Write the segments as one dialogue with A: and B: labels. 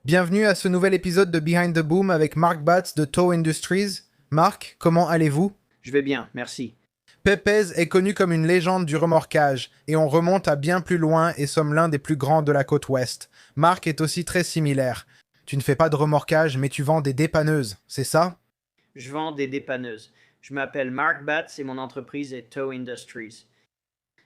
A: Bienvenue à ce nouvel épisode de Behind the Boom avec Mark Batts de Tow Industries. Mark, comment allez-vous?
B: Je vais bien, merci.
A: Pépez est connu comme une légende du remorquage, et on remonte à bien plus loin et sommes l'un des plus grands de la côte ouest. Mark est aussi très similaire. Tu ne fais pas de remorquage, mais tu vends des dépanneuses, c'est ça?
B: Je vends des dépanneuses. Je m'appelle Mark Batts et mon entreprise est Tow Industries.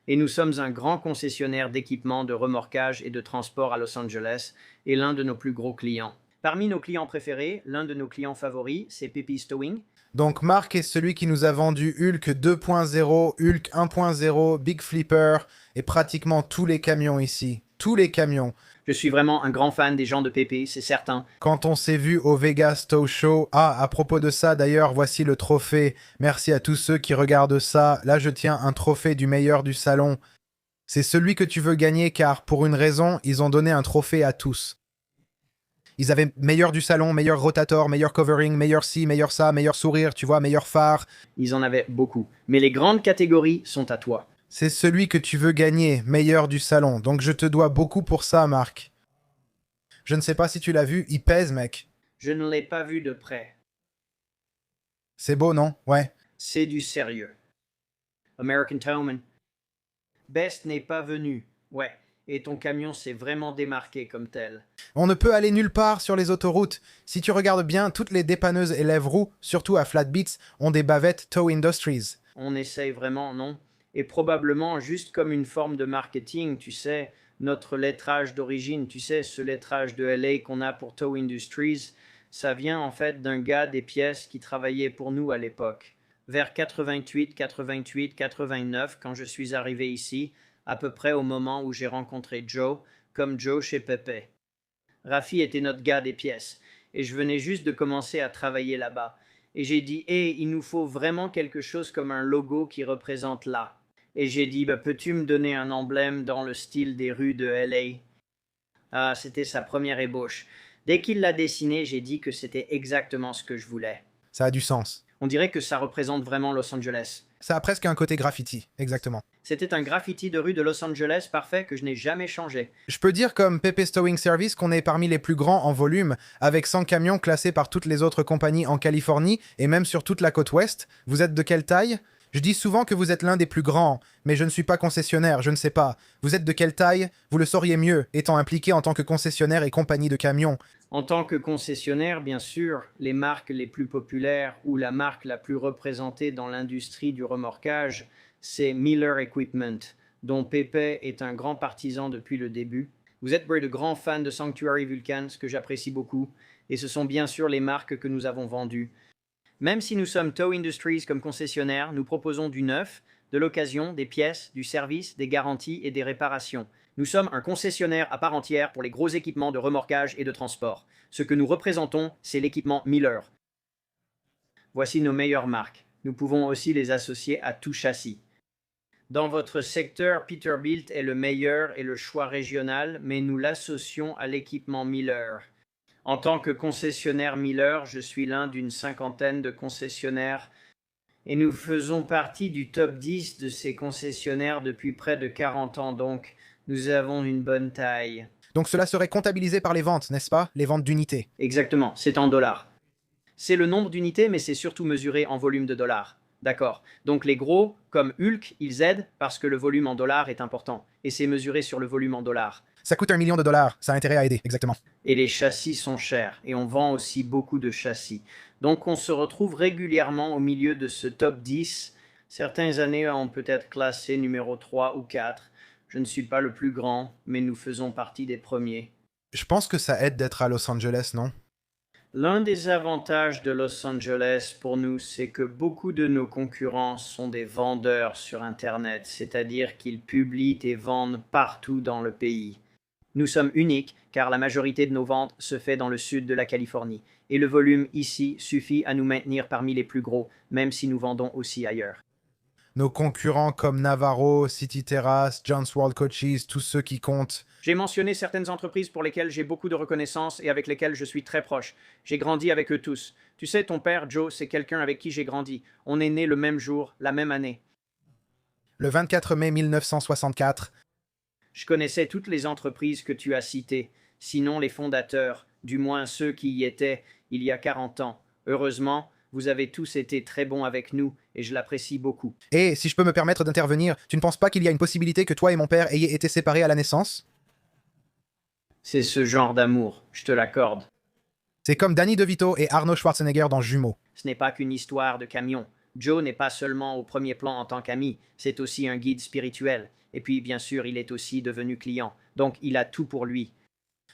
B: Et nous sommes un grand concessionnaire d'équipements de remorquage et de transport à Los Angeles et l'un de nos plus gros clients. Parmi nos clients préférés, l'un de nos clients favoris, c'est Peppi's Towing.
A: Donc Mark est celui qui nous a vendu Hulk 2.0, Hulk 1.0, Big Flipper, et pratiquement tous les camions ici. Tous les camions.
B: Je suis vraiment un grand fan des gens de Pepe, c'est certain.
A: Quand on s'est vu au Vegas Tow Show, à propos de ça d'ailleurs, voici le trophée. Merci à tous ceux qui regardent ça. Là, je tiens un trophée du meilleur du salon. C'est celui que tu veux gagner car, pour une raison, ils ont donné un trophée à tous. Ils avaient meilleur du salon, meilleur rotator, meilleur covering, meilleur ci, meilleur ça, meilleur sourire, tu vois, meilleur phare.
B: Ils en avaient beaucoup. Mais les grandes catégories sont à toi.
A: C'est celui que tu veux gagner, meilleur du salon. Donc je te dois beaucoup pour ça, Marc. Je ne sais pas si tu l'as vu, il pèse, mec.
B: Je ne l'ai pas vu de près.
A: C'est beau, non? Ouais.
B: C'est du sérieux. American Towman. Best n'est pas venu. Ouais. Et ton camion s'est vraiment démarqué comme tel.
A: On ne peut aller nulle part sur les autoroutes. Si tu regardes bien, toutes les dépanneuses et lève-roues, surtout à Flatbeats, ont des bavettes Tow Industries.
B: On essaye vraiment, non? Et probablement juste comme une forme de marketing, tu sais, notre lettrage d'origine, tu sais, ce lettrage de LA qu'on a pour Tow Industries, ça vient en fait d'un gars des pièces qui travaillait pour nous à l'époque. Vers 88, 88, 89, quand je suis arrivé ici, à peu près au moment où j'ai rencontré Joe, comme Joe chez Pepe. Rafi était notre gars des pièces, et je venais juste de commencer à travailler là-bas. Et j'ai dit, hey, il nous faut vraiment quelque chose comme un logo qui représente là. Et j'ai dit, bah, peux-tu me donner un emblème dans le style des rues de LA? Ah, c'était sa première ébauche. Dès qu'il l'a dessiné, j'ai dit que c'était exactement ce que je voulais.
A: Ça a du sens.
B: On dirait que ça représente vraiment Los Angeles.
A: Ça a presque un côté graffiti, exactement.
B: C'était un graffiti de rue de Los Angeles parfait que je n'ai jamais changé.
A: Je peux dire comme Pepe's Towing Service qu'on est parmi les plus grands en volume, avec 100 camions classés par toutes les autres compagnies en Californie et même sur toute la côte ouest. Vous êtes de quelle taille? Je dis souvent que vous êtes l'un des plus grands, mais je ne suis pas concessionnaire, je ne sais pas. Vous êtes de quelle taille? Vous le sauriez mieux, étant impliqué en tant que concessionnaire et compagnie de camions.
B: En tant que concessionnaire, bien sûr, les marques les plus populaires ou la marque la plus représentée dans l'industrie du remorquage, c'est Miller Equipment, dont Pepe est un grand partisan depuis le début. Vous êtes de grands fans de Sanctuary Vulcan, ce que j'apprécie beaucoup, et ce sont bien sûr les marques que nous avons vendues. Même si nous sommes Tow Industries comme concessionnaire, nous proposons du neuf, de l'occasion, des pièces, du service, des garanties et des réparations. Nous sommes un concessionnaire à part entière pour les gros équipements de remorquage et de transport. Ce que nous représentons, c'est l'équipement Miller. Voici nos meilleures marques. Nous pouvons aussi les associer à tout châssis. Dans votre secteur, Peterbilt est le meilleur et le choix régional, mais nous l'associons à l'équipement Miller. En tant que concessionnaire Miller, je suis l'un d'une cinquantaine de concessionnaires et nous faisons partie du top 10 de ces concessionnaires depuis près de 40 ans, donc nous avons une bonne taille.
A: Donc cela serait comptabilisé par les ventes, n'est-ce pas? Les ventes d'unités.
B: Exactement, c'est en dollars. C'est le nombre d'unités, mais c'est surtout mesuré en volume de dollars. D'accord. Donc les gros, comme Hulk, ils aident parce que le volume en dollars est important. Et c'est mesuré sur le volume en dollars.
A: Ça coûte $1 million, ça a intérêt à aider, exactement.
B: Et les châssis sont chers. Et on vend aussi beaucoup de châssis. Donc on se retrouve régulièrement au milieu de ce top 10. Certaines années, on peut être classé numéro 3 ou 4. Je ne suis pas le plus grand, mais nous faisons partie des premiers.
A: Je pense que ça aide d'être à Los Angeles, non?
B: L'un des avantages de Los Angeles pour nous, c'est que beaucoup de nos concurrents sont des vendeurs sur Internet, c'est-à-dire qu'ils publient et vendent partout dans le pays. Nous sommes uniques car la majorité de nos ventes se fait dans le sud de la Californie et le volume ici suffit à nous maintenir parmi les plus gros, même si nous vendons aussi ailleurs.
A: Nos concurrents comme Navarro, City Terrace, John's World Coaches, tous ceux qui comptent.
B: J'ai mentionné certaines entreprises pour lesquelles j'ai beaucoup de reconnaissance et avec lesquelles je suis très proche. J'ai grandi avec eux tous. Tu sais, ton père, Joe, c'est quelqu'un avec qui j'ai grandi. On est nés le même jour, la même année.
A: Le 24 mai 1964,
B: Je connaissais toutes les entreprises que tu as citées. sinon les fondateurs, du moins ceux qui y étaient il y a 40 ans. Heureusement, vous avez tous été très bons avec nous et je l'apprécie beaucoup.
A: Et si je peux me permettre d'intervenir, tu ne penses pas qu'il y a une possibilité que toi et mon père ayez été séparés à la naissance?
B: C'est ce genre d'amour, je te l'accorde.
A: C'est comme Danny DeVito et Arnold Schwarzenegger dans Jumeaux.
B: Ce n'est pas qu'une histoire de camion. Joe n'est pas seulement au premier plan en tant qu'ami, c'est aussi un guide spirituel. Et puis, bien sûr, il est aussi devenu client. Donc, il a tout pour lui.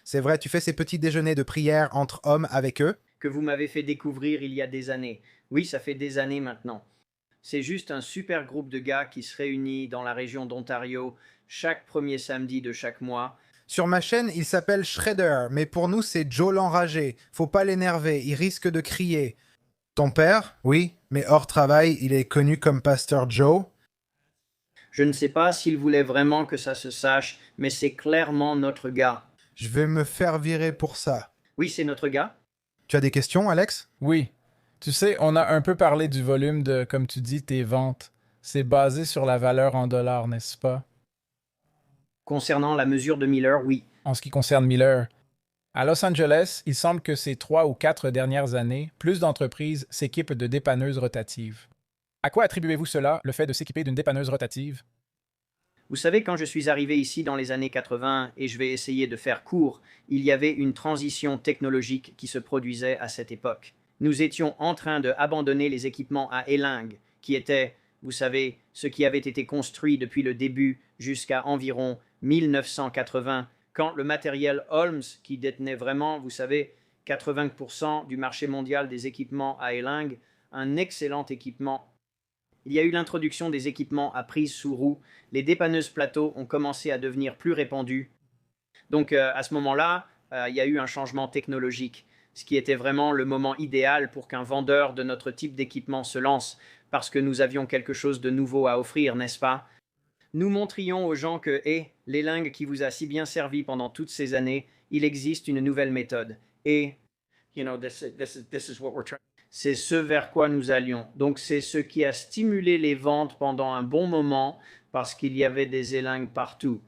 A: C'est vrai, tu fais ces petits déjeuners de prière entre hommes avec eux?
B: Que vous m'avez fait découvrir il y a des années. Oui, ça fait des années maintenant. C'est juste un super groupe de gars qui se réunit dans la région d'Ontario chaque premier samedi de chaque mois.
A: Sur ma chaîne, il s'appelle Shredder, mais pour nous, c'est Joe l'enragé. Faut pas l'énerver, il risque de crier. Ton père? Oui, mais hors travail, il est connu comme Pasteur Joe.
B: Je ne sais pas s'il voulait vraiment que ça se sache, mais c'est clairement notre gars.
A: Je vais me faire virer pour ça.
B: Oui, c'est notre gars.
A: Tu as des questions, Alex?
C: Oui. Tu sais, on a un peu parlé du volume de, comme tu dis, tes ventes. C'est basé sur la valeur en dollars, n'est-ce pas?
B: Concernant la mesure de Miller, oui.
C: En ce qui concerne Miller. À Los Angeles, il semble que ces 3 ou 4 dernières années, plus d'entreprises s'équipent de dépanneuses rotatives. À quoi attribuez-vous cela, le fait de s'équiper d'une dépanneuse rotative?
B: Vous savez, quand je suis arrivé ici dans les années 80, et je vais essayer de faire court, il y avait une transition technologique qui se produisait à cette époque. Nous étions en train de abandonner les équipements à élingue, qui étaient, vous savez, ce qui avait été construit depuis le début jusqu'à environ 1980, quand le matériel Holmes, qui détenait vraiment, vous savez, 80% du marché mondial des équipements à élingue, un excellent équipement. Il y a eu l'introduction des équipements à prise sous roue, les dépanneuses plateaux ont commencé à devenir plus répandues. Donc à ce moment-là, il y a eu un changement technologique, ce qui était vraiment le moment idéal pour qu'un vendeur de notre type d'équipement se lance, parce que nous avions quelque chose de nouveau à offrir, n'est-ce pas? Nous montrions aux gens que, l'élingue qui vous a si bien servi pendant toutes ces années, il existe une nouvelle méthode. Et, c'est ce vers quoi nous allions. Donc c'est ce qui a stimulé les ventes pendant un bon moment, parce qu'il y avait des élingues partout.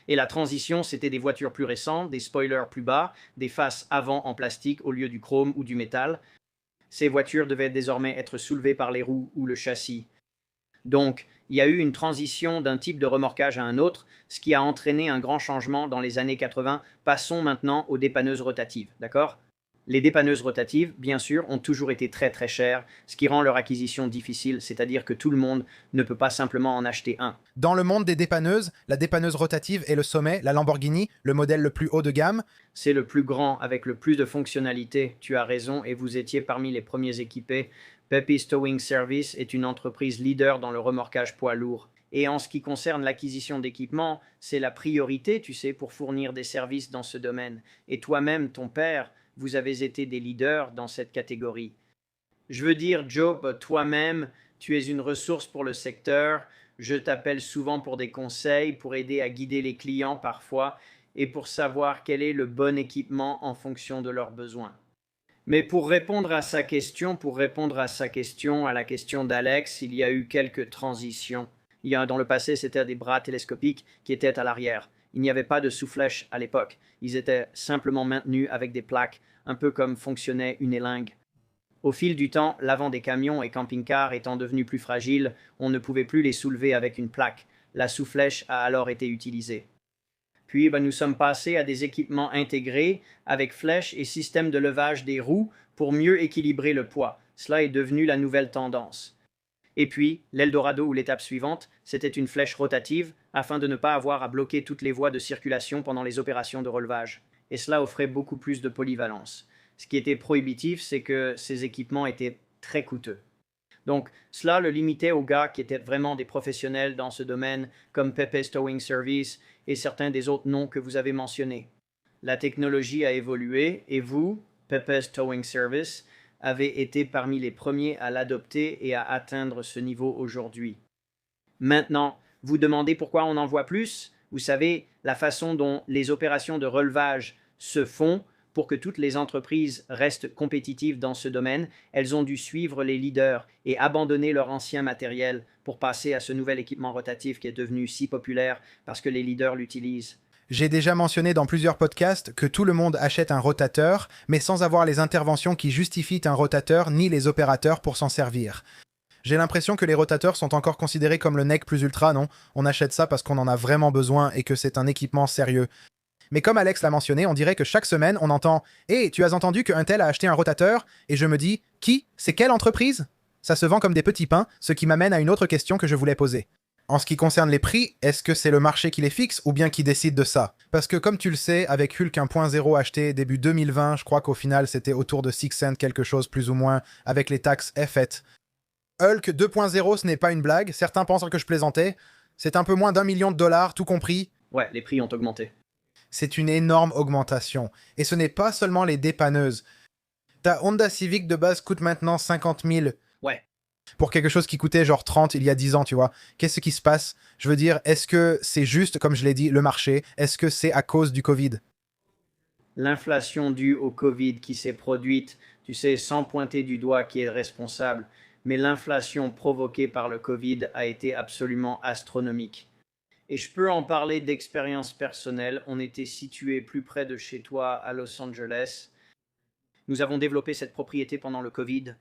B: Et la transition, c'était des voitures plus récentes, des spoilers plus bas, des faces avant en plastique au lieu du chrome ou du métal. Ces voitures devaient désormais être soulevées par les roues ou le châssis. Donc, il y a eu une transition d'un type de remorquage à un autre, ce qui a entraîné un grand changement dans les années 80. Passons maintenant aux dépanneuses rotatives, d'accord? Les dépanneuses rotatives, bien sûr, ont toujours été très très chères, ce qui rend leur acquisition difficile, c'est-à-dire que tout le monde ne peut pas simplement en acheter un.
A: Dans le monde des dépanneuses, la dépanneuse rotative est le sommet, la Lamborghini, le modèle le plus haut de gamme.
B: C'est le plus grand, avec le plus de fonctionnalités, tu as raison, et vous étiez parmi les premiers équipés. Peppi's Towing Service est une entreprise leader dans le remorquage poids lourd. Et en ce qui concerne l'acquisition d'équipements, c'est la priorité, tu sais, pour fournir des services dans ce domaine. Et toi-même, ton père, vous avez été des leaders dans cette catégorie. Je veux dire, Joe, toi-même, tu es une ressource pour le secteur. Je t'appelle souvent pour des conseils, pour aider à guider les clients parfois, et pour savoir quel est le bon équipement en fonction de leurs besoins. Mais pour répondre à sa question, à la question d'Alex, il y a eu quelques transitions. Dans le passé, c'était des bras télescopiques qui étaient à l'arrière. Il n'y avait pas de sous-flèche à l'époque. Ils étaient simplement maintenus avec des plaques, un peu comme fonctionnait une élingue. Au fil du temps, l'avant des camions et camping-cars étant devenu plus fragile, on ne pouvait plus les soulever avec une plaque. La sous-flèche a alors été utilisée. Puis, nous sommes passés à des équipements intégrés avec flèches et système de levage des roues pour mieux équilibrer le poids. Cela est devenu la nouvelle tendance. Et puis, l'Eldorado ou l'étape suivante, c'était une flèche rotative afin de ne pas avoir à bloquer toutes les voies de circulation pendant les opérations de relevage. Et cela offrait beaucoup plus de polyvalence. Ce qui était prohibitif, c'est que ces équipements étaient très coûteux. Donc, cela le limitait aux gars qui étaient vraiment des professionnels dans ce domaine, comme Peppi's Towing Service et certains des autres noms que vous avez mentionnés. La technologie a évolué et vous, Peppi's Towing Service, avez été parmi les premiers à l'adopter et à atteindre ce niveau aujourd'hui. Maintenant, vous demandez pourquoi on en voit plus? Vous savez, la façon dont les opérations de relevage se font pour que toutes les entreprises restent compétitives dans ce domaine, elles ont dû suivre les leaders et abandonner leur ancien matériel pour passer à ce nouvel équipement rotatif qui est devenu si populaire parce que les leaders l'utilisent.
A: J'ai déjà mentionné dans plusieurs podcasts que tout le monde achète un rotateur, mais sans avoir les interventions qui justifient un rotateur ni les opérateurs pour s'en servir. J'ai l'impression que les rotateurs sont encore considérés comme le NEC plus ultra, non? On achète ça parce qu'on en a vraiment besoin et que c'est un équipement sérieux. Mais comme Alex l'a mentionné, on dirait que chaque semaine, on entend « Hé, tu as entendu qu'un tel a acheté un rotateur ?» Et je me dis « Qui? C'est quelle entreprise ?» Ça se vend comme des petits pains, ce qui m'amène à une autre question que je voulais poser. En ce qui concerne les prix, est-ce que c'est le marché qui les fixe ou bien qui décide de ça? Parce que comme tu le sais, avec Hulk 1.0 acheté début 2020, je crois qu'au final c'était autour de 6 cents quelque chose plus ou moins, avec les taxes faites. Hulk 2.0, ce n'est pas une blague, certains pensent que je plaisantais. C'est un peu moins d'1 million de dollars, tout compris.
B: Ouais, les prix ont augmenté.
A: C'est une énorme augmentation. Et ce n'est pas seulement les dépanneuses. Ta Honda Civic de base coûte maintenant 50 000.
B: Ouais.
A: Pour quelque chose qui coûtait genre 30 il y a 10 ans, tu vois. Qu'est-ce qui se passe? Je veux dire, est-ce que c'est juste, comme je l'ai dit, le marché? Est-ce que c'est à cause du Covid?
B: L'inflation due au Covid qui s'est produite, tu sais, sans pointer du doigt qui est responsable, mais l'inflation provoquée par le Covid a été absolument astronomique. Et je peux en parler d'expérience personnelle. On était situé plus près de chez toi à Los Angeles. Nous avons développé cette propriété pendant le Covid.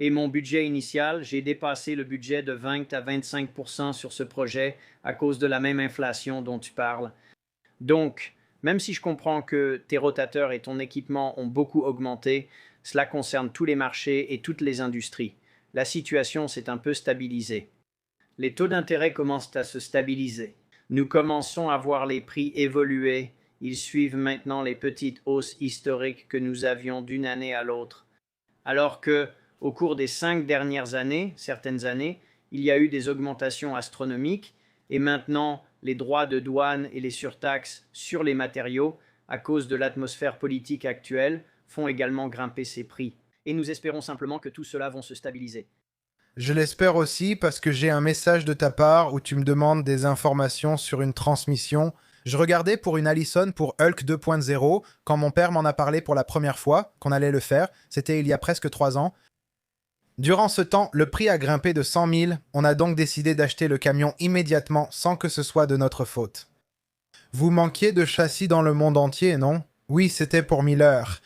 B: Et mon budget initial, j'ai dépassé le budget de 20 à 25% sur ce projet à cause de la même inflation dont tu parles. Donc, même si je comprends que tes rotateurs et ton équipement ont beaucoup augmenté, cela concerne tous les marchés et toutes les industries. La situation s'est un peu stabilisée. Les taux d'intérêt commencent à se stabiliser. Nous commençons à voir les prix évoluer. Ils suivent maintenant les petites hausses historiques que nous avions d'une année à l'autre. Alors que, au cours des 5 dernières années, certaines années, il y a eu des augmentations astronomiques et maintenant les droits de douane et les surtaxes sur les matériaux, à cause de l'atmosphère politique actuelle, font également grimper ces prix. Et nous espérons simplement que tout cela va se stabiliser.
A: Je l'espère aussi parce que j'ai un message de ta part où tu me demandes des informations sur une transmission. Je regardais pour une Allison pour Hulk 2.0 quand mon père m'en a parlé pour la première fois qu'on allait le faire. C'était il y a presque 3 ans. Durant ce temps, le prix a grimpé de 100 000. On a donc décidé d'acheter le camion immédiatement sans que ce soit de notre faute. Vous manquiez de châssis dans le monde entier, non? Oui, c'était pour Miller.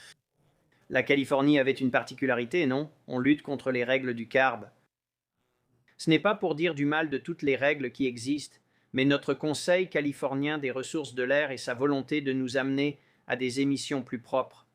B: La Californie avait une particularité, non? On lutte contre les règles du CARB. Ce n'est pas pour dire du mal de toutes les règles qui existent, mais notre Conseil californien des ressources de l'air et sa volonté de nous amener à des émissions plus propres.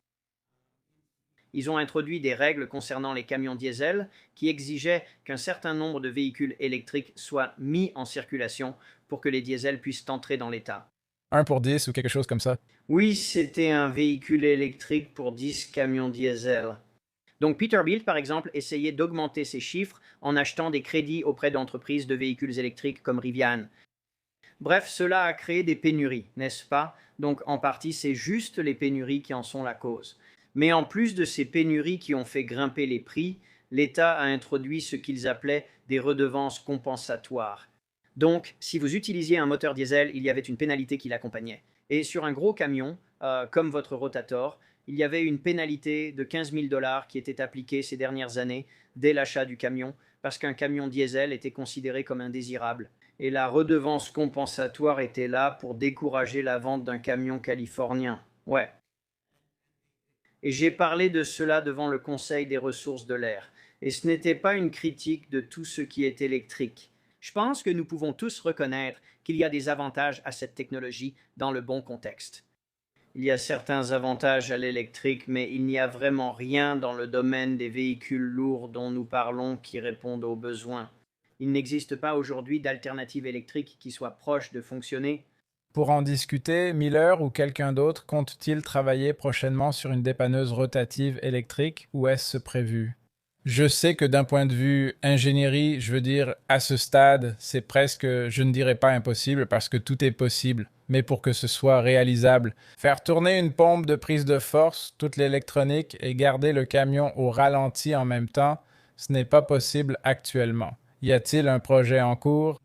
B: Ils ont introduit des règles concernant les camions diesel qui exigeaient qu'un certain nombre de véhicules électriques soient mis en circulation pour que les diesels puissent entrer dans l'État.
C: 1 pour 10 ou quelque chose comme ça.
B: Oui, c'était un véhicule électrique pour 10 camions diesel. Donc Peterbilt, par exemple, essayait d'augmenter ses chiffres en achetant des crédits auprès d'entreprises de véhicules électriques comme Rivian. Bref, cela a créé des pénuries, n'est-ce pas? Donc en partie, c'est juste les pénuries qui en sont la cause. Mais en plus de ces pénuries qui ont fait grimper les prix, l'État a introduit ce qu'ils appelaient des redevances compensatoires. Donc, si vous utilisiez un moteur diesel, il y avait une pénalité qui l'accompagnait. Et sur un gros camion, comme votre Rotator, il y avait une pénalité de 15 000 $ qui était appliquée ces dernières années dès l'achat du camion, parce qu'un camion diesel était considéré comme indésirable. Et la redevance compensatoire était là pour décourager la vente d'un camion californien. Ouais. Et j'ai parlé de cela devant le Conseil des ressources de l'air. Et ce n'était pas une critique de tout ce qui est électrique. Je pense que nous pouvons tous reconnaître qu'il y a des avantages à cette technologie dans le bon contexte. Il y a certains avantages à l'électrique, mais il n'y a vraiment rien dans le domaine des véhicules lourds dont nous parlons qui répondent aux besoins. Il n'existe pas aujourd'hui d'alternative électrique qui soit proche de fonctionner.
C: Pour en discuter, Miller ou quelqu'un d'autre compte-t-il travailler prochainement sur une dépanneuse rotative électrique ou est-ce prévu? Je sais que d'un point de vue ingénierie, je veux dire, à ce stade, c'est presque, je ne dirais pas impossible parce que tout est possible. Mais pour que ce soit réalisable, faire tourner une pompe de prise de force, toute l'électronique et garder le camion au ralenti en même temps, ce n'est pas possible actuellement. Y a-t-il un projet en cours?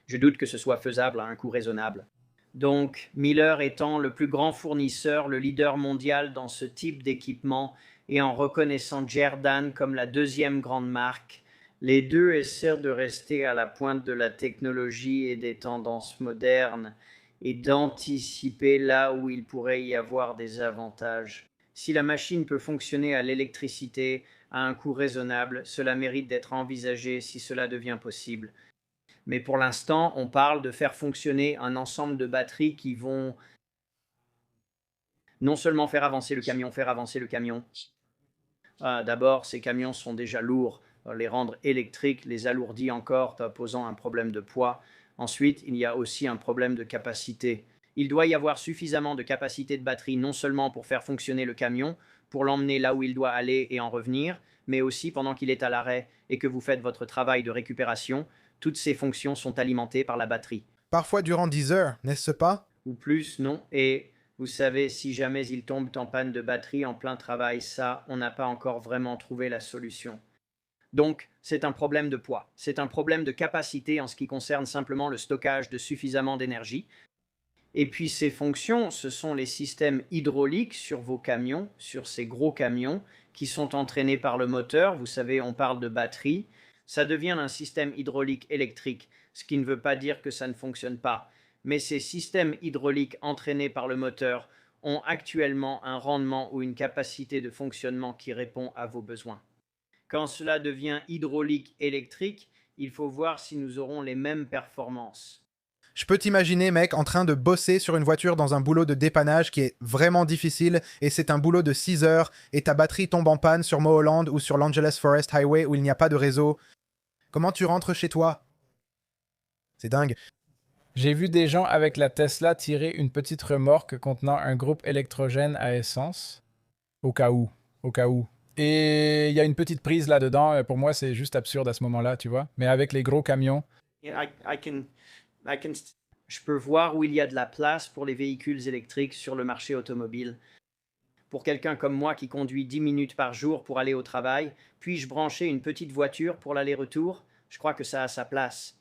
B: Je doute que ce soit faisable à un coût raisonnable. Donc, Miller étant le plus grand fournisseur, le leader mondial dans ce type d'équipement, et en reconnaissant Jerr-Dan comme la deuxième grande marque, les deux essaient de rester à la pointe de la technologie et des tendances modernes. et d'anticiper là où il pourrait y avoir des avantages. Si la machine peut fonctionner à l'électricité à un coût raisonnable, cela mérite d'être envisagé si cela devient possible. Mais pour l'instant, on parle de faire fonctionner un ensemble de batteries qui vont non seulement faire avancer le camion, d'abord, ces camions sont déjà lourds. Les rendre électriques les alourdit encore, posant un problème de poids. Ensuite, il y a aussi un problème de capacité. Il doit y avoir suffisamment de capacité de batterie non seulement pour faire fonctionner le camion, pour l'emmener là où il doit aller et en revenir, mais aussi pendant qu'il est à l'arrêt et que vous faites votre travail de récupération. Toutes ces fonctions sont alimentées par la batterie.
A: Parfois durant 10 heures, n'est-ce pas?
B: Ou plus, non. Et vous savez, si jamais il tombe en panne de batterie en plein travail, ça, on n'a pas encore vraiment trouvé la solution. Donc, c'est un problème de poids. C'est un problème de capacité en ce qui concerne simplement le stockage de suffisamment d'énergie. Et puis, ces fonctions, ce sont les systèmes hydrauliques sur vos camions, sur ces gros camions, qui sont entraînés par le moteur. Vous savez, on parle de batterie. Ça devient un système hydraulique électrique, ce qui ne veut pas dire que ça ne fonctionne pas. Mais ces systèmes hydrauliques entraînés par le moteur ont actuellement un rendement ou une capacité de fonctionnement qui répond à vos besoins. Quand cela devient hydraulique électrique, il faut voir si nous aurons les mêmes performances.
A: Je peux t'imaginer, mec, en train de bosser sur une voiture dans un boulot de dépannage qui est vraiment difficile, et c'est un boulot de 6 heures, et ta batterie tombe en panne sur Mulholland ou sur l'Angeles Forest Highway où il n'y a pas de réseau. Comment tu rentres chez toi? C'est dingue.
C: J'ai vu des gens avec la Tesla tirer une petite remorque contenant un groupe électrogène à essence. Au cas où. Au cas où. Et il y a une petite prise là-dedans. Pour moi, c'est juste absurde à ce moment-là, tu vois. Mais avec les gros camions.
B: Je peux voir où il y a de la place pour les véhicules électriques sur le marché automobile. Pour quelqu'un comme moi qui conduit 10 minutes par jour pour aller au travail, puis-je brancher une petite voiture pour l'aller-retour? Je crois que ça a sa place.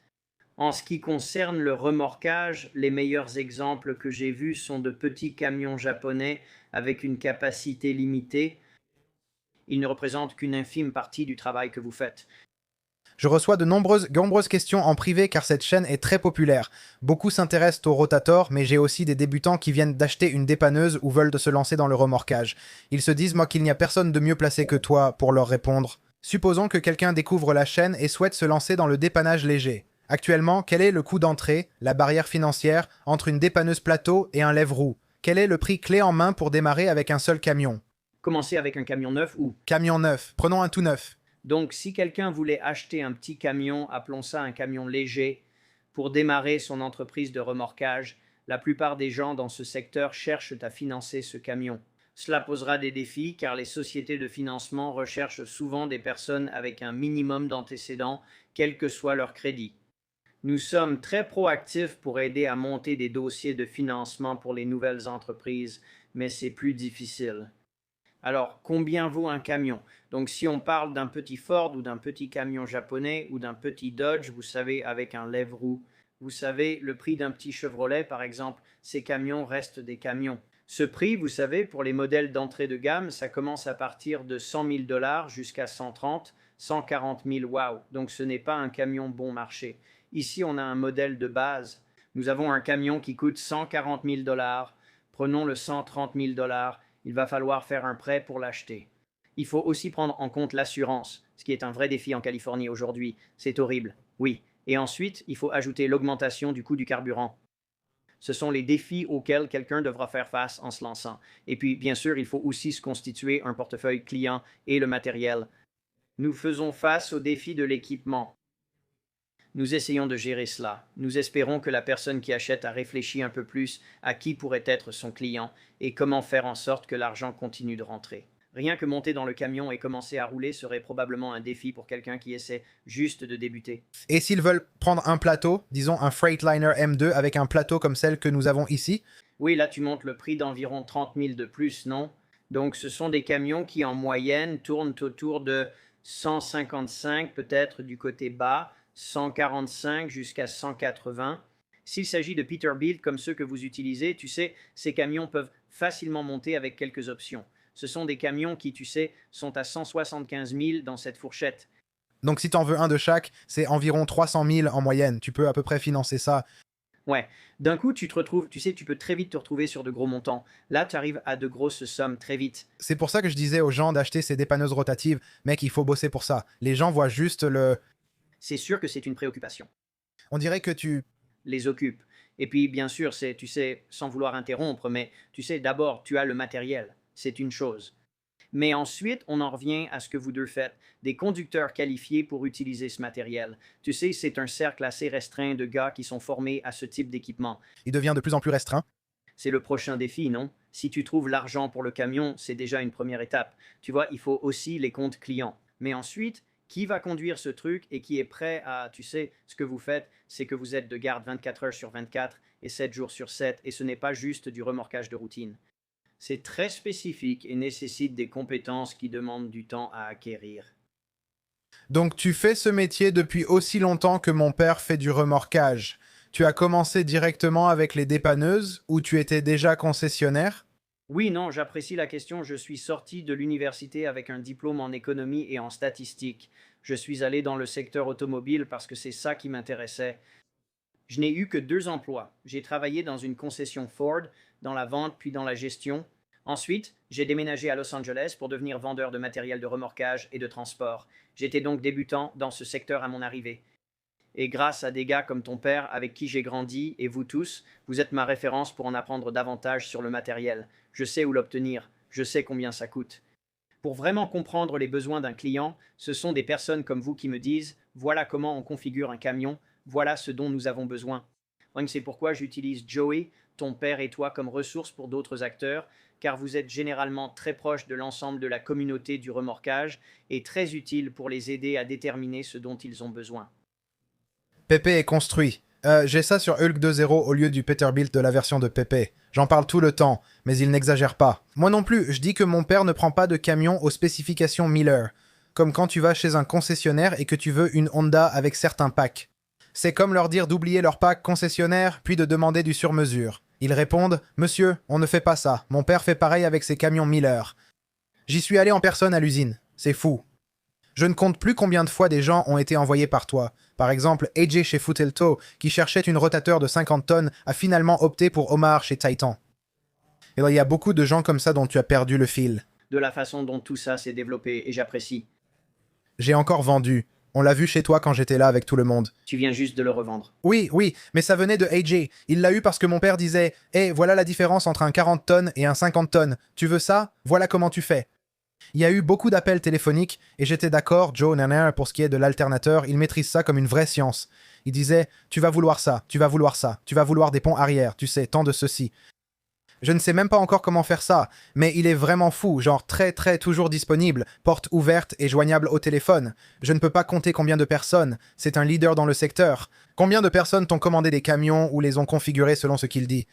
B: En ce qui concerne le remorquage, les meilleurs exemples que j'ai vus sont de petits camions japonais avec une capacité limitée. Ils ne représentent qu'une infime partie du travail que vous faites.
A: Je reçois de nombreuses questions en privé car cette chaîne est très populaire. Beaucoup s'intéressent au Rotator, mais j'ai aussi des débutants qui viennent d'acheter une dépanneuse ou veulent se lancer dans le remorquage. Ils se disent, moi, qu'il n'y a personne de mieux placé que toi pour leur répondre. Supposons que quelqu'un découvre la chaîne et souhaite se lancer dans le dépannage léger. Actuellement, quel est le coût d'entrée, la barrière financière, entre une dépanneuse plateau et un lève-roue? Quel est le prix clé en main pour démarrer avec un seul camion?
B: Commencez avec un camion neuf ou...
A: Camion neuf. Prenons un tout neuf.
B: Donc, si quelqu'un voulait acheter un petit camion, appelons ça un camion léger, pour démarrer son entreprise de remorquage, la plupart des gens dans ce secteur cherchent à financer ce camion. Cela posera des défis car les sociétés de financement recherchent souvent des personnes avec un minimum d'antécédents, quel que soit leur crédit. Nous sommes très proactifs pour aider à monter des dossiers de financement pour les nouvelles entreprises, mais c'est plus difficile. Alors, combien vaut un camion? Donc, si on parle d'un petit Ford ou d'un petit camion japonais ou d'un petit Dodge, vous savez, avec un lève-roue, vous savez, le prix d'un petit Chevrolet, par exemple, ces camions restent des camions. Ce prix, vous savez, pour les modèles d'entrée de gamme, ça commence à partir de 100 000 $ jusqu'à 130, 140 000, waouh. Donc, ce n'est pas un camion bon marché. Ici, on a un modèle de base. Nous avons un camion qui coûte 140 000 $. Prenons le 130 000 $. Il va falloir faire un prêt pour l'acheter. Il faut aussi prendre en compte l'assurance, ce qui est un vrai défi en Californie aujourd'hui. C'est horrible, oui. Et ensuite, il faut ajouter l'augmentation du coût du carburant. Ce sont les défis auxquels quelqu'un devra faire face en se lançant. Et puis, bien sûr, il faut aussi se constituer un portefeuille client et le matériel. Nous faisons face au défi de l'équipement. Nous essayons de gérer cela. Nous espérons que la personne qui achète a réfléchi un peu plus à qui pourrait être son client et comment faire en sorte que l'argent continue de rentrer. Rien que monter dans le camion et commencer à rouler serait probablement un défi pour quelqu'un qui essaie juste de débuter.
A: Et s'ils veulent prendre un plateau, disons un Freightliner M2 avec un plateau comme celle que nous avons ici?
B: Oui, là tu montes le prix d'environ 30 000 de plus, non? Donc ce sont des camions qui en moyenne tournent autour de 155 peut-être du côté bas, 145 jusqu'à 180. S'il s'agit de Peterbilt comme ceux que vous utilisez, tu sais, ces camions peuvent facilement monter avec quelques options. Ce sont des camions qui, tu sais, sont à 175 000 dans cette fourchette.
A: Donc si t'en veux un de chaque, c'est environ 300 000 en moyenne. Tu peux à peu près financer ça.
B: Ouais. D'un coup, tu te retrouves, tu sais, tu peux très vite te retrouver sur de gros montants. Là, tu arrives à de grosses sommes très vite.
A: C'est pour ça que je disais aux gens d'acheter ces dépanneuses rotatives. Mec, il faut bosser pour ça. Les gens voient juste le...
B: C'est sûr que c'est une préoccupation.
A: On dirait que tu...
B: Les occupe. Et puis, bien sûr, c'est, tu sais, sans vouloir interrompre, mais tu sais, d'abord, tu as le matériel. C'est une chose. Mais ensuite, on en revient à ce que vous deux faites, des conducteurs qualifiés pour utiliser ce matériel. Tu sais, c'est un cercle assez restreint de gars qui sont formés à ce type d'équipement.
A: Il devient de plus en plus restreint.
B: C'est le prochain défi, non? Si tu trouves l'argent pour le camion, c'est déjà une première étape. Tu vois, il faut aussi les comptes clients. Mais ensuite, qui va conduire ce truc et qui est prêt à, tu sais, ce que vous faites, c'est que vous êtes de garde 24 heures sur 24 et 7 jours sur 7 et ce n'est pas juste du remorquage de routine. C'est très spécifique et nécessite des compétences qui demandent du temps à acquérir.
A: Donc tu fais ce métier depuis aussi longtemps que mon père fait du remorquage. Tu as commencé directement avec les dépanneuses ou tu étais déjà concessionnaire?
B: Oui, non, j'apprécie la question. Je suis sorti de l'université avec un diplôme en économie et en statistique. Je suis allé dans le secteur automobile parce que c'est ça qui m'intéressait. Je n'ai eu que 2 emplois. J'ai travaillé dans une concession Ford, dans la vente puis dans la gestion. Ensuite, j'ai déménagé à Los Angeles pour devenir vendeur de matériel de remorquage et de transport. J'étais donc débutant dans ce secteur à mon arrivée. Et grâce à des gars comme ton père avec qui j'ai grandi et vous tous, vous êtes ma référence pour en apprendre davantage sur le matériel. Je sais où l'obtenir, je sais combien ça coûte. Pour vraiment comprendre les besoins d'un client, ce sont des personnes comme vous qui me disent voilà comment on configure un camion, voilà ce dont nous avons besoin. Donc c'est pourquoi j'utilise Joey, ton père et toi comme ressources pour d'autres acteurs, car vous êtes généralement très proche de l'ensemble de la communauté du remorquage et très utile pour les aider à déterminer ce dont ils ont besoin.
A: Pepe est construit. J'ai ça sur Hulk 2.0 au lieu du Peterbilt de la version de Pepe. J'en parle tout le temps, mais il n'exagère pas. Moi non plus, je dis que mon père ne prend pas de camion aux spécifications Miller. Comme quand tu vas chez un concessionnaire et que tu veux une Honda avec certains packs. C'est comme leur dire d'oublier leur pack concessionnaire, puis de demander du sur-mesure. Ils répondent « Monsieur, on ne fait pas ça. Mon père fait pareil avec ses camions Miller. » J'y suis allé en personne à l'usine. C'est fou. Je ne compte plus combien de fois des gens ont été envoyés par toi. Par exemple, AJ chez Footelto, qui cherchait une rotateur de 50 tonnes, a finalement opté pour Omar chez Titan. Et il y a beaucoup de gens comme ça dont tu as perdu le fil.
B: De la façon dont tout ça s'est développé et j'apprécie.
A: J'ai encore vendu. On l'a vu chez toi quand j'étais là avec tout le monde.
B: Tu viens juste de le revendre.
A: Oui, oui, mais ça venait de AJ. Il l'a eu parce que mon père disait « Hé, voilà la différence entre un 40 tonnes et un 50 tonnes. Tu veux ça? Voilà comment tu fais. » Il y a eu beaucoup d'appels téléphoniques et j'étais d'accord, Joe Nanner, pour ce qui est de l'alternateur, il maîtrise ça comme une vraie science. Il disait « Tu vas vouloir ça, tu vas vouloir ça, tu vas vouloir des ponts arrière, tu sais, tant de ceci. » Je ne sais même pas encore comment faire ça, mais il est vraiment fou, genre très toujours disponible, porte ouverte et joignable au téléphone. Je ne peux pas compter combien de personnes, c'est un leader dans le secteur. Combien de personnes t'ont commandé des camions ou les ont configurés selon ce qu'il dit?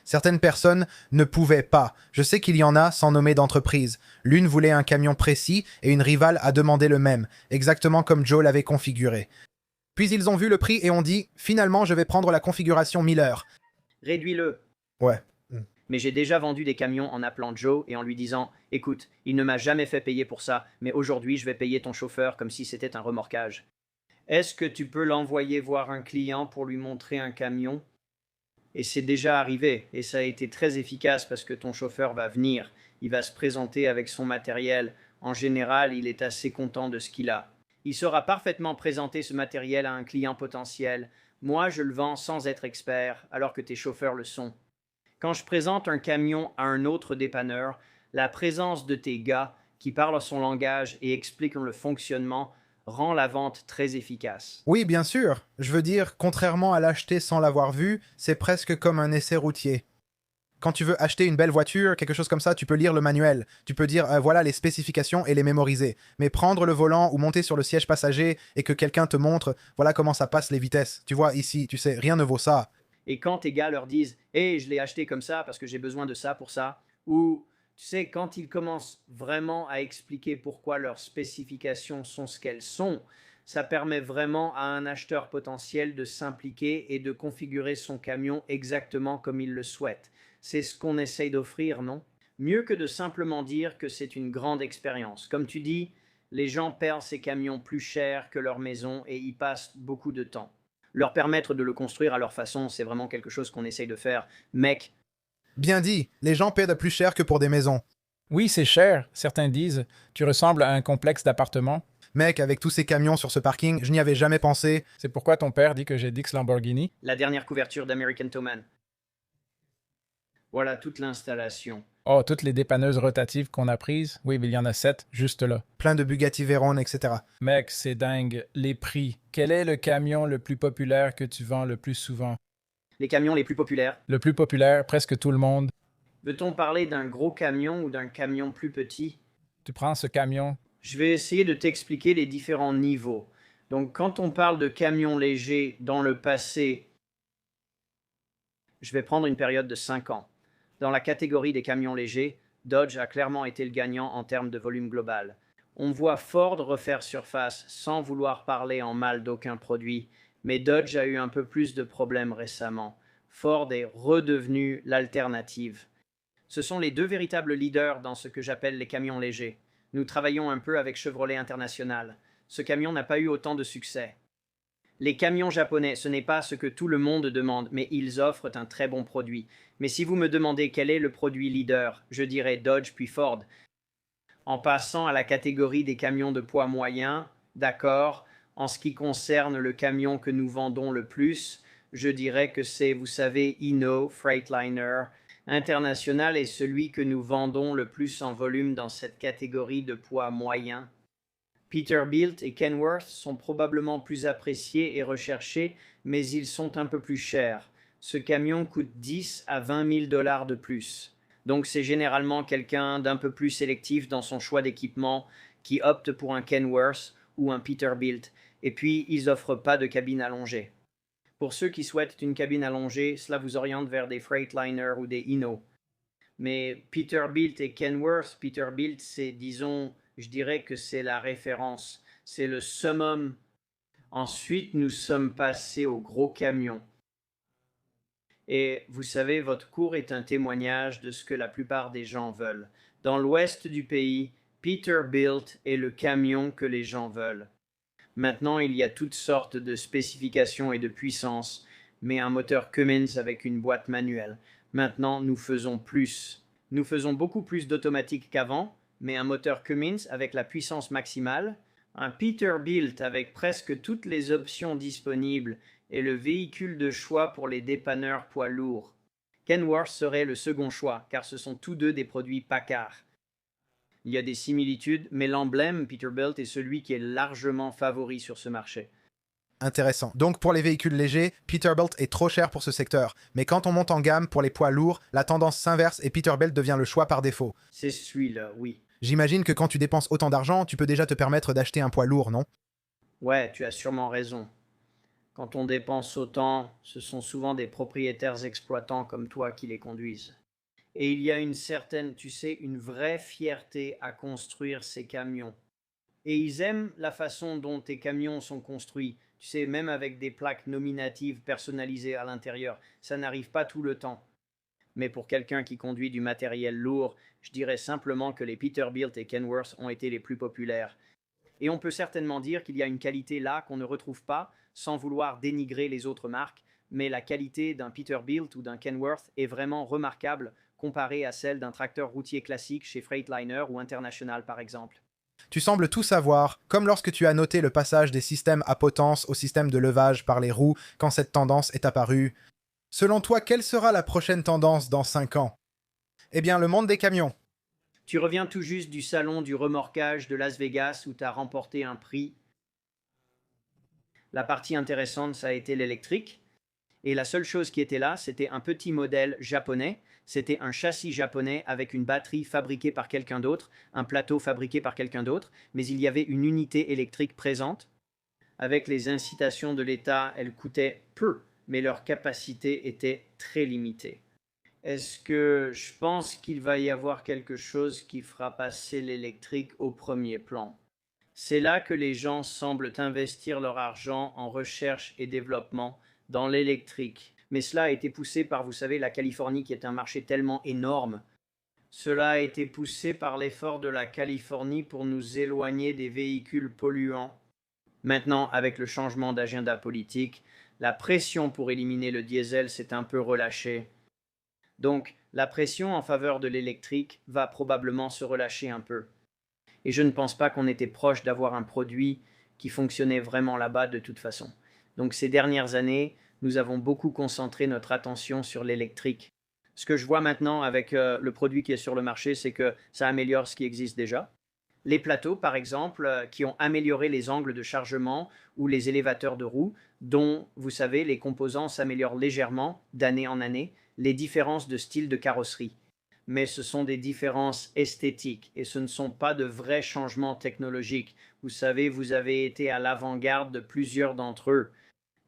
A: Certaines personnes ne pouvaient pas. Je sais qu'il y en a sans nommer d'entreprise. L'une voulait un camion précis et une rivale a demandé le même, exactement comme Joe l'avait configuré. Puis ils ont vu le prix et ont dit « Finalement, je vais prendre la configuration Miller. »
B: Réduis-le.
A: Ouais.
B: Mais j'ai déjà vendu des camions en appelant Joe et en lui disant « Écoute, il ne m'a jamais fait payer pour ça, mais aujourd'hui je vais payer ton chauffeur comme si c'était un remorquage. Est-ce que tu peux l'envoyer voir un client pour lui montrer un camion ?» Et c'est déjà arrivé, et ça a été très efficace parce que ton chauffeur va venir, il va se présenter avec son matériel. En général, il est assez content de ce qu'il a. Il saura parfaitement présenter ce matériel à un client potentiel. Moi, je le vends sans être expert, alors que tes chauffeurs le sont. Quand je présente un camion à un autre dépanneur, la présence de tes gars qui parlent son langage et expliquent le fonctionnement rend la vente très efficace.
A: Oui, bien sûr. Je veux dire, contrairement à l'acheter sans l'avoir vu, c'est presque comme un essai routier. Quand tu veux acheter une belle voiture, quelque chose comme ça, tu peux lire le manuel. Tu peux dire voilà les spécifications et les mémoriser. Mais prendre le volant ou monter sur le siège passager et que quelqu'un te montre voilà comment ça passe les vitesses. Tu vois, ici, tu sais, rien ne vaut ça.
B: Et quand tes gars leur disent « Hey, je l'ai acheté comme ça parce que j'ai besoin de ça pour ça », ou tu sais, quand ils commencent vraiment à expliquer pourquoi leurs spécifications sont ce qu'elles sont, ça permet vraiment à un acheteur potentiel de s'impliquer et de configurer son camion exactement comme il le souhaite. C'est ce qu'on essaye d'offrir, non? Mieux que de simplement dire que c'est une grande expérience. Comme tu dis, les gens perdent ces camions plus chers que leur maison et y passent beaucoup de temps. Leur permettre de le construire à leur façon, c'est vraiment quelque chose qu'on essaye de faire. Mec,
A: Bien dit, les gens paient de plus cher que pour des maisons.
C: Oui, c'est cher, certains disent. Tu ressembles à un complexe d'appartements.
A: Mec, avec tous ces camions sur ce parking, je n'y avais jamais pensé.
C: C'est pourquoi ton père dit que j'ai Dix Lamborghini.
B: la dernière couverture d'American Toman. Voilà toute l'installation.
C: Oh, toutes les dépanneuses rotatives qu'on a prises. Oui, mais il y en a 7, juste là.
A: Plein de Bugatti Veyron, etc.
C: Mec, c'est dingue. Les prix. Quel est le camion le plus populaire que tu vends le plus souvent?
B: Les camions les plus populaires.
C: Le plus populaire, presque tout le monde.
B: Veut-on parler d'un gros camion ou d'un camion plus petit?
C: Tu prends ce camion.
B: Je vais essayer de t'expliquer les différents niveaux. Donc quand on parle de camions légers dans le passé, je vais prendre une période de 5 ans. Dans la catégorie des camions légers, Dodge a clairement été le gagnant en termes de volume global. On voit Ford refaire surface sans vouloir parler en mal d'aucun produit, mais Dodge a eu un peu plus de problèmes récemment. Ford est redevenu l'alternative. Ce sont les deux véritables leaders dans ce que j'appelle les camions légers. Nous travaillons un peu avec Chevrolet International. Ce camion n'a pas eu autant de succès. Les camions japonais, ce n'est pas ce que tout le monde demande, mais ils offrent un très bon produit. Mais si vous me demandez quel est le produit leader, je dirais Dodge puis Ford. En passant à la catégorie des camions de poids moyen, d'accord, en ce qui concerne le camion que nous vendons le plus, je dirais que c'est, vous savez, Hino, Freightliner. International est celui que nous vendons le plus en volume dans cette catégorie de poids moyen. Peterbilt et Kenworth sont probablement plus appréciés et recherchés, mais ils sont un peu plus chers. Ce camion coûte 10 à 20 000 dollars de plus. Donc c'est généralement quelqu'un d'un peu plus sélectif dans son choix d'équipement qui opte pour un Kenworth ou un Peterbilt, et puis ils n'offrent pas de cabine allongée. Pour ceux qui souhaitent une cabine allongée, cela vous oriente vers des Freightliner ou des Hino. Mais Peterbilt et Kenworth, Peterbilt c'est, disons, je dirais que c'est la référence, c'est le summum. Ensuite, nous sommes passés au gros camion. Et vous savez, votre cours est un témoignage de ce que la plupart des gens veulent. Dans l'ouest du pays, Peterbilt est le camion que les gens veulent. Maintenant, il y a toutes sortes de spécifications et de puissances, mais un moteur Cummins avec une boîte manuelle. Maintenant, nous faisons plus. Nous faisons beaucoup plus d'automatique qu'avant, mais un moteur Cummins avec la puissance maximale, un Peterbilt avec presque toutes les options disponibles et le véhicule de choix pour les dépanneurs poids lourds. Kenworth serait le second choix, car ce sont tous deux des produits Packard. Il y a des similitudes, mais l'emblème Peterbilt est celui qui est largement favori sur ce marché.
A: Intéressant. Donc pour les véhicules légers, Peterbilt est trop cher pour ce secteur. Mais quand on monte en gamme pour les poids lourds, la tendance s'inverse et Peterbilt devient le choix par défaut.
B: C'est celui-là, oui.
A: J'imagine que quand tu dépenses autant d'argent, tu peux déjà te permettre d'acheter un poids lourd, non?
B: Ouais, tu as sûrement raison. Quand on dépense autant, ce sont souvent des propriétaires exploitants comme toi qui les conduisent. Et il y a une certaine, tu sais, une vraie fierté à construire ces camions. Et ils aiment la façon dont tes camions sont construits. Tu sais, même avec des plaques nominatives personnalisées à l'intérieur, ça n'arrive pas tout le temps. Mais pour quelqu'un qui conduit du matériel lourd, je dirais simplement que les Peterbilt et Kenworth ont été les plus populaires. Et on peut certainement dire qu'il y a une qualité là qu'on ne retrouve pas, sans vouloir dénigrer les autres marques, mais la qualité d'un Peterbilt ou d'un Kenworth est vraiment remarquable comparée à celle d'un tracteur routier classique chez Freightliner ou International par exemple.
A: Tu sembles tout savoir, comme lorsque tu as noté le passage des systèmes à potence au système de levage par les roues quand cette tendance est apparue. Selon toi, quelle sera la prochaine tendance dans 5 ans? Eh bien, le monde des camions.
B: Tu reviens tout juste du salon du remorquage de Las Vegas où tu as remporté un prix. La partie intéressante, ça a été l'électrique. Et la seule chose qui était là, c'était un petit modèle japonais. C'était un châssis japonais avec une batterie fabriquée par quelqu'un d'autre, un plateau fabriqué par quelqu'un d'autre, mais il y avait une unité électrique présente. Avec les incitations de l'État, elles coûtaient peu, mais leur capacité était très limitée. Est-ce que je pense qu'il va y avoir quelque chose qui fera passer l'électrique au premier plan? C'est là que les gens semblent investir leur argent en recherche et développement dans l'électrique. Mais cela a été poussé par, vous savez, la Californie qui est un marché tellement énorme. Cela a été poussé par l'effort de la Californie pour nous éloigner des véhicules polluants. Maintenant, avec le changement d'agenda politique, la pression pour éliminer le diesel s'est un peu relâchée. Donc, la pression en faveur de l'électrique va probablement se relâcher un peu. Et je ne pense pas qu'on était proche d'avoir un produit qui fonctionnait vraiment là-bas de toute façon. Donc, ces dernières années, nous avons beaucoup concentré notre attention sur l'électrique. Ce que je vois maintenant avec le produit qui est sur le marché, c'est que ça améliore ce qui existe déjà. Les plateaux, par exemple, qui ont amélioré les angles de chargement ou les élévateurs de roues, dont, vous savez, les composants s'améliorent légèrement d'année en année, les différences de style de carrosserie. Mais ce sont des différences esthétiques et ce ne sont pas de vrais changements technologiques. Vous savez, vous avez été à l'avant-garde de plusieurs d'entre eux.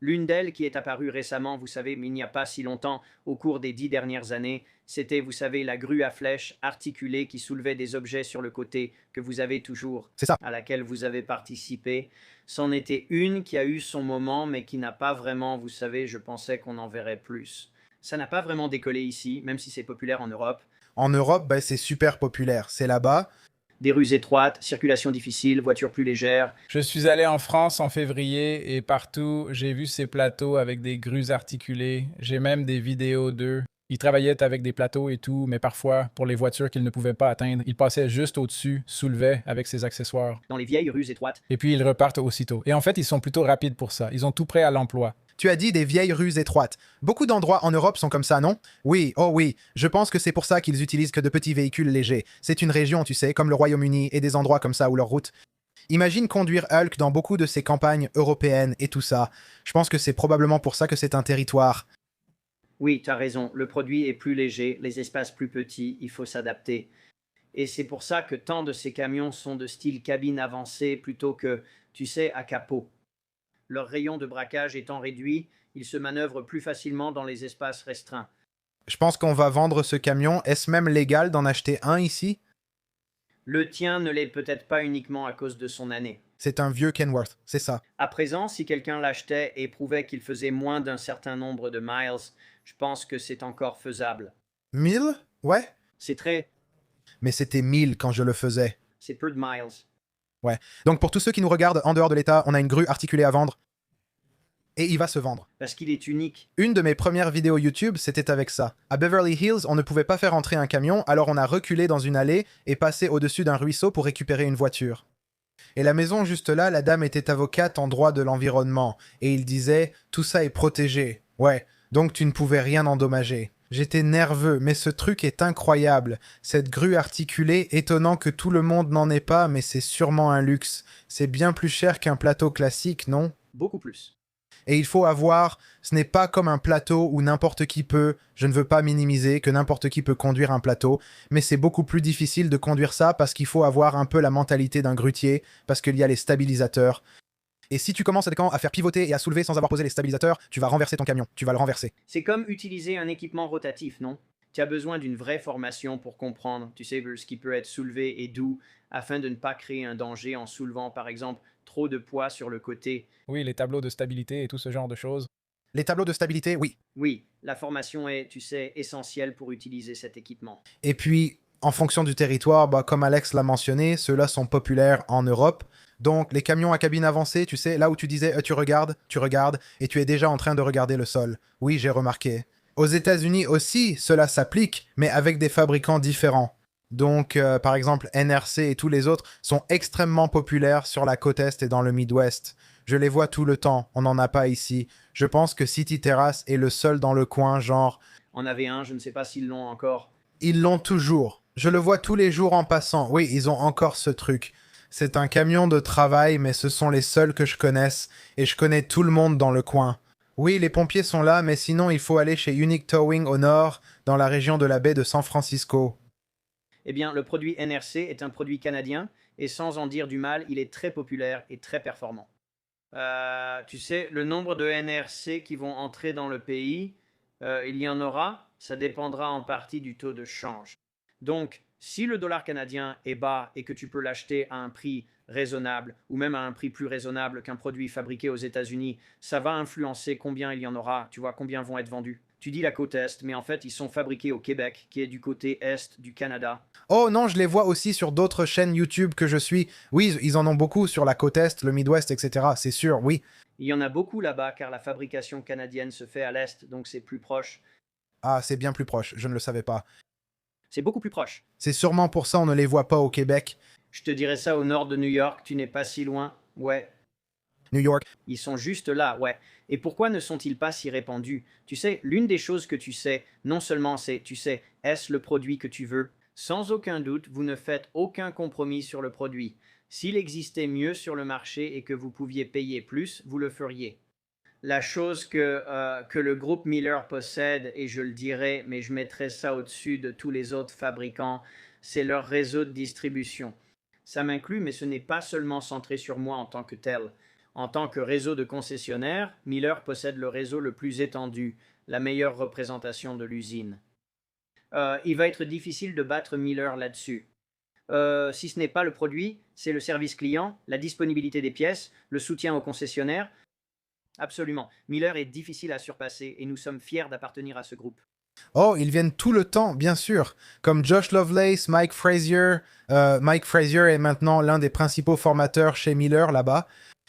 B: L'une d'elles qui est apparue récemment, vous savez, mais il n'y a pas si longtemps, au cours des 10 dernières années, c'était, vous savez, la grue à flèche articulée qui soulevait des objets sur le côté que vous avez toujours,
A: C'est ça.
B: à laquelle vous avez participé. C'en était une qui a eu son moment, mais qui n'a pas vraiment, vous savez, je pensais qu'on en verrait plus. Ça n'a pas vraiment décollé ici, même si c'est populaire en Europe.
A: En Europe, bah, c'est super populaire. C'est là-bas.
B: Des rues étroites, circulation difficile, voitures plus légères.
C: Je suis allé en France en février et partout, j'ai vu ces plateaux avec des grues articulées. J'ai même des vidéos d'eux. Ils travaillaient avec des plateaux et tout, mais parfois, pour les voitures qu'ils ne pouvaient pas atteindre, ils passaient juste au-dessus, soulevaient avec ces accessoires.
B: Dans les vieilles rues étroites.
C: Et puis ils repartent aussitôt. Et en fait, ils sont plutôt rapides pour ça. Ils ont tout prêt à l'emploi.
A: Tu as dit des vieilles rues étroites. Beaucoup d'endroits en Europe sont comme ça, non? Oui, oh oui. Je pense que c'est pour ça qu'ils utilisent que de petits véhicules légers. C'est une région, tu sais, comme le Royaume-Uni et des endroits comme ça où leur route. Imagine conduire Hulk dans beaucoup de ces campagnes européennes et tout ça. Je pense que c'est probablement pour ça que c'est un territoire.
B: Oui, tu as raison, le produit est plus léger, les espaces plus petits, il faut s'adapter. Et c'est pour ça que tant de ces camions sont de style cabine avancée plutôt que, tu sais, à capot. Leur rayon de braquage étant réduit, ils se manœuvrent plus facilement dans les espaces restreints.
A: Je pense qu'on va vendre ce camion. Est-ce même légal d'en acheter un ici?
B: Le tien ne l'est peut-être pas uniquement à cause de son année.
A: C'est un vieux Kenworth, c'est ça.
B: À présent, si quelqu'un l'achetait et prouvait qu'il faisait moins d'un certain nombre de miles, je pense que c'est encore faisable.
A: 1000? Ouais.
B: C'est
A: Mais c'était 1000 quand je le faisais.
B: peu de miles.
A: Ouais. Donc pour tous ceux qui nous regardent en dehors de l'État, on a une grue articulée à vendre. Et il va se vendre.
B: Parce qu'il est unique.
A: Une de mes premières vidéos YouTube, c'était avec ça. À Beverly Hills, on ne pouvait pas faire entrer un camion, alors on a reculé dans une allée et passé au-dessus d'un ruisseau pour récupérer une voiture. Et la maison juste là, la dame était avocate en droit de l'environnement, et il disait « Tout ça est protégé. Ouais, donc tu ne pouvais rien endommager. » J'étais nerveux, mais ce truc est incroyable. Cette grue articulée, étonnant que tout le monde n'en ait pas, mais c'est sûrement un luxe. C'est bien plus cher qu'un plateau classique, non?
B: Beaucoup plus.
A: Et il faut avoir, ce n'est pas comme un plateau où n'importe qui peut, je ne veux pas minimiser que n'importe qui peut conduire un plateau, mais c'est beaucoup plus difficile de conduire ça parce qu'il faut avoir un peu la mentalité d'un grutier, parce qu'il y a les stabilisateurs. Et si tu commences à faire pivoter et à soulever sans avoir posé les stabilisateurs, tu vas renverser ton camion, tu vas le renverser.
B: C'est comme utiliser un équipement rotatif, non? Tu as besoin d'une vraie formation pour comprendre, tu sais, ce qui peut être soulevé et d'où, afin de ne pas créer un danger en soulevant, par exemple, trop de poids sur le côté.
C: Oui, les tableaux de stabilité et tout ce genre de choses.
A: Les tableaux de stabilité, oui.
B: Oui, la formation est, tu sais, essentielle pour utiliser cet équipement.
A: Et puis, en fonction du territoire, bah, comme Alex l'a mentionné, ceux-là sont populaires en Europe. Donc, les camions à cabine avancée, tu sais, là où tu disais tu regardes, et tu es déjà en train de regarder le sol. Oui, j'ai remarqué. Aux États-Unis aussi, cela s'applique, mais avec des fabricants différents. Donc, par exemple, NRC et tous les autres sont extrêmement populaires sur la côte Est et dans le Midwest. Je les vois tout le temps, on n'en a pas ici. Je pense que City Terrace est le seul dans le coin, genre...
B: On avait un, je ne sais pas s'ils l'ont encore.
A: Ils l'ont toujours. Je le vois tous les jours en passant. Oui, ils ont encore ce truc. C'est un camion de travail, mais ce sont les seuls que je connaisse, et je connais tout le monde dans le coin. Oui, les pompiers sont là, mais sinon il faut aller chez Unique Towing au nord, dans la région de la baie de San Francisco.
B: Eh bien, le produit NRC est un produit canadien, et sans en dire du mal, il est très populaire et très performant. Tu sais, le nombre de NRC qui vont entrer dans le pays, il y en aura, ça dépendra en partie du taux de change. Donc, si le dollar canadien est bas et que tu peux l'acheter à un prix raisonnable, ou même à un prix plus raisonnable qu'un produit fabriqué aux États-Unis, ça va influencer combien il y en aura, tu vois, combien vont être vendus. Tu dis la côte Est, mais en fait, ils sont fabriqués au Québec, qui est du côté Est du Canada.
A: Oh non, je les vois aussi sur d'autres chaînes YouTube que je suis. Oui, ils en ont beaucoup sur la côte Est, le Midwest, etc. C'est sûr, oui.
B: Il y en a beaucoup là-bas, car la fabrication canadienne se fait à l'Est, donc c'est plus proche.
A: Ah, c'est bien plus proche, je ne le savais pas.
B: C'est beaucoup plus proche.
A: C'est sûrement pour ça on ne les voit pas au Québec.
B: Je te dirais ça au nord de New York, tu n'es pas si loin. Ouais,
A: New York.
B: ils sont juste là, ouais. Et pourquoi ne sont-ils pas si répandus? Tu sais, l'une des choses que tu sais, non seulement c'est, tu sais, est-ce le produit que tu veux? Sans aucun doute, vous ne faites aucun compromis sur le produit. S'il existait mieux sur le marché et que vous pouviez payer plus, vous le feriez. La chose que le groupe Miller possède, et je le dirais, mais je mettrais ça au-dessus de tous les autres fabricants, c'est leur réseau de distribution. Ça m'inclut, mais ce n'est pas seulement centré sur moi en tant que tel. En tant que réseau de concessionnaires, Miller possède le réseau le plus étendu, la meilleure représentation de l'usine. Il va être difficile de battre Miller là-dessus. Si ce n'est pas le produit, c'est le service client, la disponibilité des pièces, le soutien aux concessionnaires. Absolument. Miller est difficile à surpasser et nous sommes fiers d'appartenir à ce groupe.
A: Oh, ils viennent tout le temps, bien sûr. Comme Josh Lovelace, Mike Frazier. Mike Frazier est maintenant l'un des principaux formateurs chez Miller là-bas.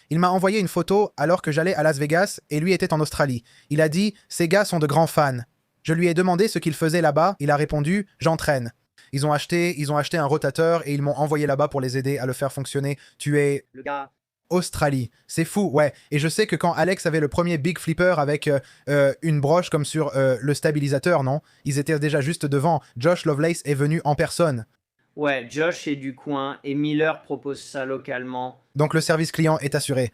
A: Il m'a envoyé une photo alors que j'allais à Las Vegas et lui était en Australie. Il a dit « Ces gars sont de grands fans ». Je lui ai demandé ce qu'il faisait là-bas. Il a répondu « J'entraîne ». Ils ont acheté un rotateur et ils m'ont envoyé là-bas pour les aider à le faire fonctionner. Tu es
B: Le gars,
A: Australie. C'est fou, ouais. Et je sais que quand Alex avait le premier Big Flipper avec une broche comme sur le stabilisateur, non? Ils étaient déjà juste devant. Josh Lovelace est venu en personne.
B: ouais, Josh est du coin et Miller propose ça localement.
A: Donc le service client est assuré.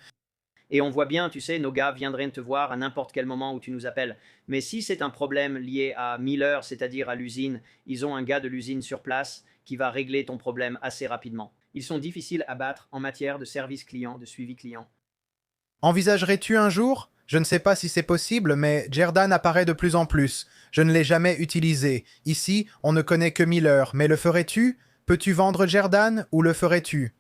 B: Et on voit bien, tu sais, nos gars viendraient te voir à n'importe quel moment où tu nous appelles. Mais si c'est un problème lié à Miller, c'est-à-dire à l'usine, ils ont un gars de l'usine sur place qui va régler ton problème assez rapidement. Ils sont difficiles à battre en matière de service client, de suivi client.
A: Envisagerais-tu un jour? Je ne sais pas si c'est possible, mais Jerdan apparaît de plus en plus. Je ne l'ai jamais utilisé. Ici, on ne connaît que Miller. Mais le ferais-tu? Peux-tu vendre Jerdan ou le ferais-tu?